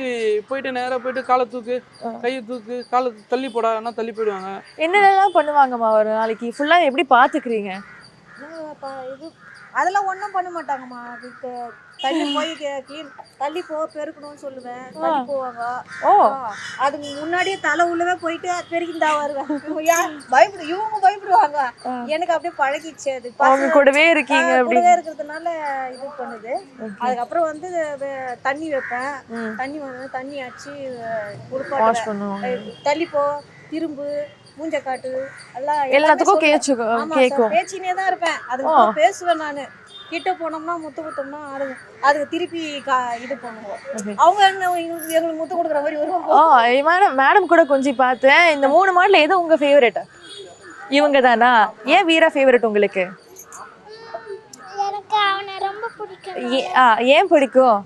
Speaker 6: போயிட்டு நேராக போயிட்டு காலை தூக்கு கையை தூக்கு காலை தள்ளி போடான்னா தள்ளி போயிடுவாங்க.
Speaker 5: என்னென்னலாம் பண்ணுவாங்கம்மா ஒரு நாளைக்கு ஃபுல்லாக? எப்படி பார்த்துக்கிறீங்க?
Speaker 7: இது அதெல்லாம் ஒன்றும் பண்ண மாட்டாங்கம்மா. அதுக்கு தள்ளி போய் தள்ளி போ பெருக்கணும்னு சொல்லுவேன், தள்ளி போவாங்க.
Speaker 5: ஓ
Speaker 7: அதுக்கு முன்னாடியே தலை உள்ளவே போயிட்டு பெருக்கிந்தா வருவேன். இவங்க பயப்படுவாங்க, எனக்கு அப்படியே பழகிடுச்சு. அது
Speaker 5: அவங்க கூடவே இருக்கீங்க அப்படி
Speaker 7: கூடவே இருக்கிறதுனால இது பண்ணுது. அதுக்கப்புறம் வந்து தண்ணி வைப்பேன், தண்ணி ஆச்சு
Speaker 5: வாஷ் பண்ணுவாங்க.
Speaker 7: தள்ளி போ, திரும்பு, மூஞ்ச காட்டு,
Speaker 5: எல்லாத்துக்கும் கேக்கும்.
Speaker 7: பேச்சினே தான் இருப்பேன். அதுக்கு பேசுவேன் நானு. கிட்ட போனோம்னா முத்து கொடுத்தோம்னா அதுக்கு திருப்பி இது பண்ணுவோம். அவங்க எங்களுக்கு முத்து கொடுக்குற மாதிரி வருவாங்க.
Speaker 5: மேடம் கூட கொஞ்சம் பார்த்தேன். இந்த 3 மாடல எது உங்க ஃபேவரட்? இவங்க தானா? ஏன் வீரா ஃபேவரட் உங்களுக்கு?
Speaker 8: எனக்கு அவனை ரொம்ப பிடிக்கும்.
Speaker 5: ஏன் பிடிக்கும்?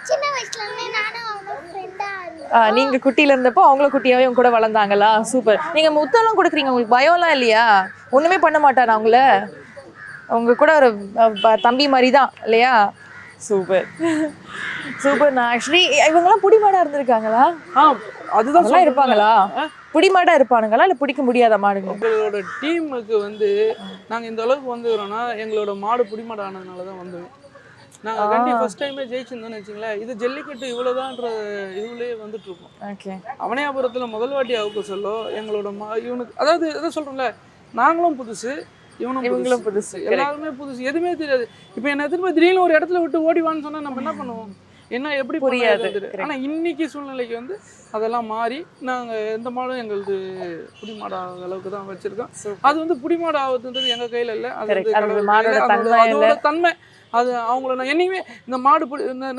Speaker 8: சின்ன வயசுல இருந்தே நானும் அவனும் ஃப்ரெண்டா இருந்தோம்.
Speaker 5: நீங்க குட்டில இருந்தப்போ அவங்களும் குட்டியாவே உங்க கூட வளர்ந்தாங்களா? சூப்பர். நீங்க முத்தெல்லாம் கொடுக்குறீங்க, உங்களுக்கு பயம்லாம் இல்லையா? ஒண்ணுமே பண்ண மாட்டானா அவங்கள? உங்க கூட ஒரு தம்பி மாதிரி தான் இல்லையா? Super super. நான் ஆக்சுவலி இவங்கெல்லாம் புடிமாடா இருந்திருக்காங்களா? அதுதான் இருப்பாங்களா? புடிமாடா இருப்பானுங்களா இல்லை பிடிக்க முடியாத மாடுங்க?
Speaker 6: எங்களோட டீமுக்கு வந்து நாங்கள் இந்த அளவுக்கு வந்துக்கிறோன்னா எங்களோட மாடு புடிமாடு ஆனதுனால தான் வந்தோம். நாங்கள் கண்டி ஃபர்ஸ்ட் டைமே ஜெயிச்சிருந்தோம்னு வச்சுங்களேன். இது ஜல்லிக்கட்டு இவ்வளோதான்ற இதுலேயே வந்துட்டு இருக்கோம்.
Speaker 5: ஓகே.
Speaker 6: அவனியாபுரத்தில் முதல் வாட்டி அவுக்க சொல்ல எங்களோட இவனுக்கு, அதாவது எதை சொல்கிறோம்ல, நாங்களும் புதுசு, இவங்களும் புதுசு, எல்லாருமே புதுசு, எதுவுமே தெரியாது. இப்போ என்ன திரும்ப திடீர்னு ஒரு இடத்துல விட்டு ஓடிவான்னு சொன்னால் நம்ம என்ன பண்ணுவோம்? என்ன எப்படி புரியாது. ஆனால் இன்னைக்கு சூழ்நிலைக்கு வந்து அதெல்லாம் மாறி நாங்கள் எந்த மாடும் எங்களுக்கு புடிமாடு ஆகாத அளவுக்கு தான் வச்சிருக்கோம். அது வந்து புடிமாடு ஆகுதுன்றது எங்கள் கையில் இல்லை, அது அதோட தன்மை. அது அவங்கள நான் என்னைக்குமே இந்த மாடு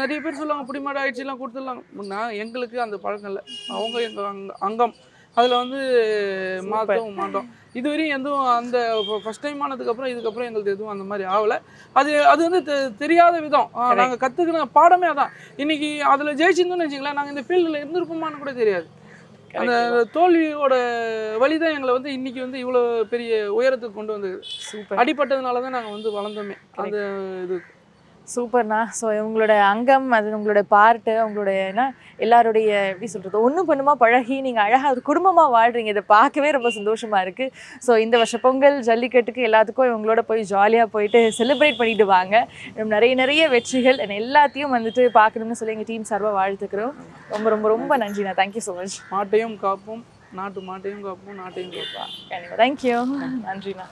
Speaker 6: நிறைய பேர் சொல்லுவாங்க புடிமாடு ஆயிடுச்சுலாம் கொடுத்துடலாங்க. நான் எங்களுக்கு அந்த பழக்கம் இல்லை. அவங்க எங்கள் அங்கம், அதில் வந்து மாற்றவும் மாட்டோம். இதுவரையும் எதுவும் அந்த ஃபர்ஸ்ட் டைம் ஆனதுக்கப்புறம் இதுக்கப்புறம் எங்களுக்கு எதுவும் அந்த மாதிரி ஆகலை. அது வந்து தெரியாத விதம். நாங்கள் கற்றுக்கிற பாடமே அதான். இன்னைக்கு அதில் ஜெயிச்சிருந்தோம்னு வச்சுங்களேன், நாங்கள் இந்த ஃபீல்டில் இருந்திருப்போமான்னு கூட தெரியாது. அந்த தோல்வியோட வழிதான் எங்களை வந்து இன்னைக்கு வந்து இவ்வளோ பெரிய உயரத்துக்கு கொண்டு வந்தது. அடிப்பட்டதுனால தான் நாங்கள் வந்து வளர்ந்தோமே. அந்த இது
Speaker 5: சூப்பர்ண்ணா. ஸோ உங்களோட அங்கம், அது உங்களோட பார்ட்டு, உங்களுடைய என்ன எல்லாருடைய எப்படி சொல்கிறது, ஒன்றும் பொண்ணுமா பழகி நீங்கள் அழகாக ஒரு குடும்பமாக வாழ்கிறீங்க. இதை பார்க்கவே ரொம்ப சந்தோஷமாக இருக்குது. ஸோ இந்த வருஷம் பொங்கல் ஜல்லிக்கட்டுக்கு எல்லாத்துக்கும் இவங்களோட போய் ஜாலியாக போயிட்டு செலிப்ரேட் பண்ணிட்டு வாங்க. நிறைய வெற்றிகள் எல்லாத்தையும் வந்துட்டு பார்க்கணும்னு சொல்லி எங்கள் டீம் சார்பாக வாழ்த்துக்கிறோம். ரொம்ப ரொம்ப ரொம்ப நன்றிண்ணா. Thank you so much.
Speaker 6: மாட்டையும் காப்போம், நாட்டு மாட்டையும் காப்போம், நாட்டையும் காப்போம்.
Speaker 5: கண்டிப்பாக. தேங்க்யூ. நன்றிண்ணா.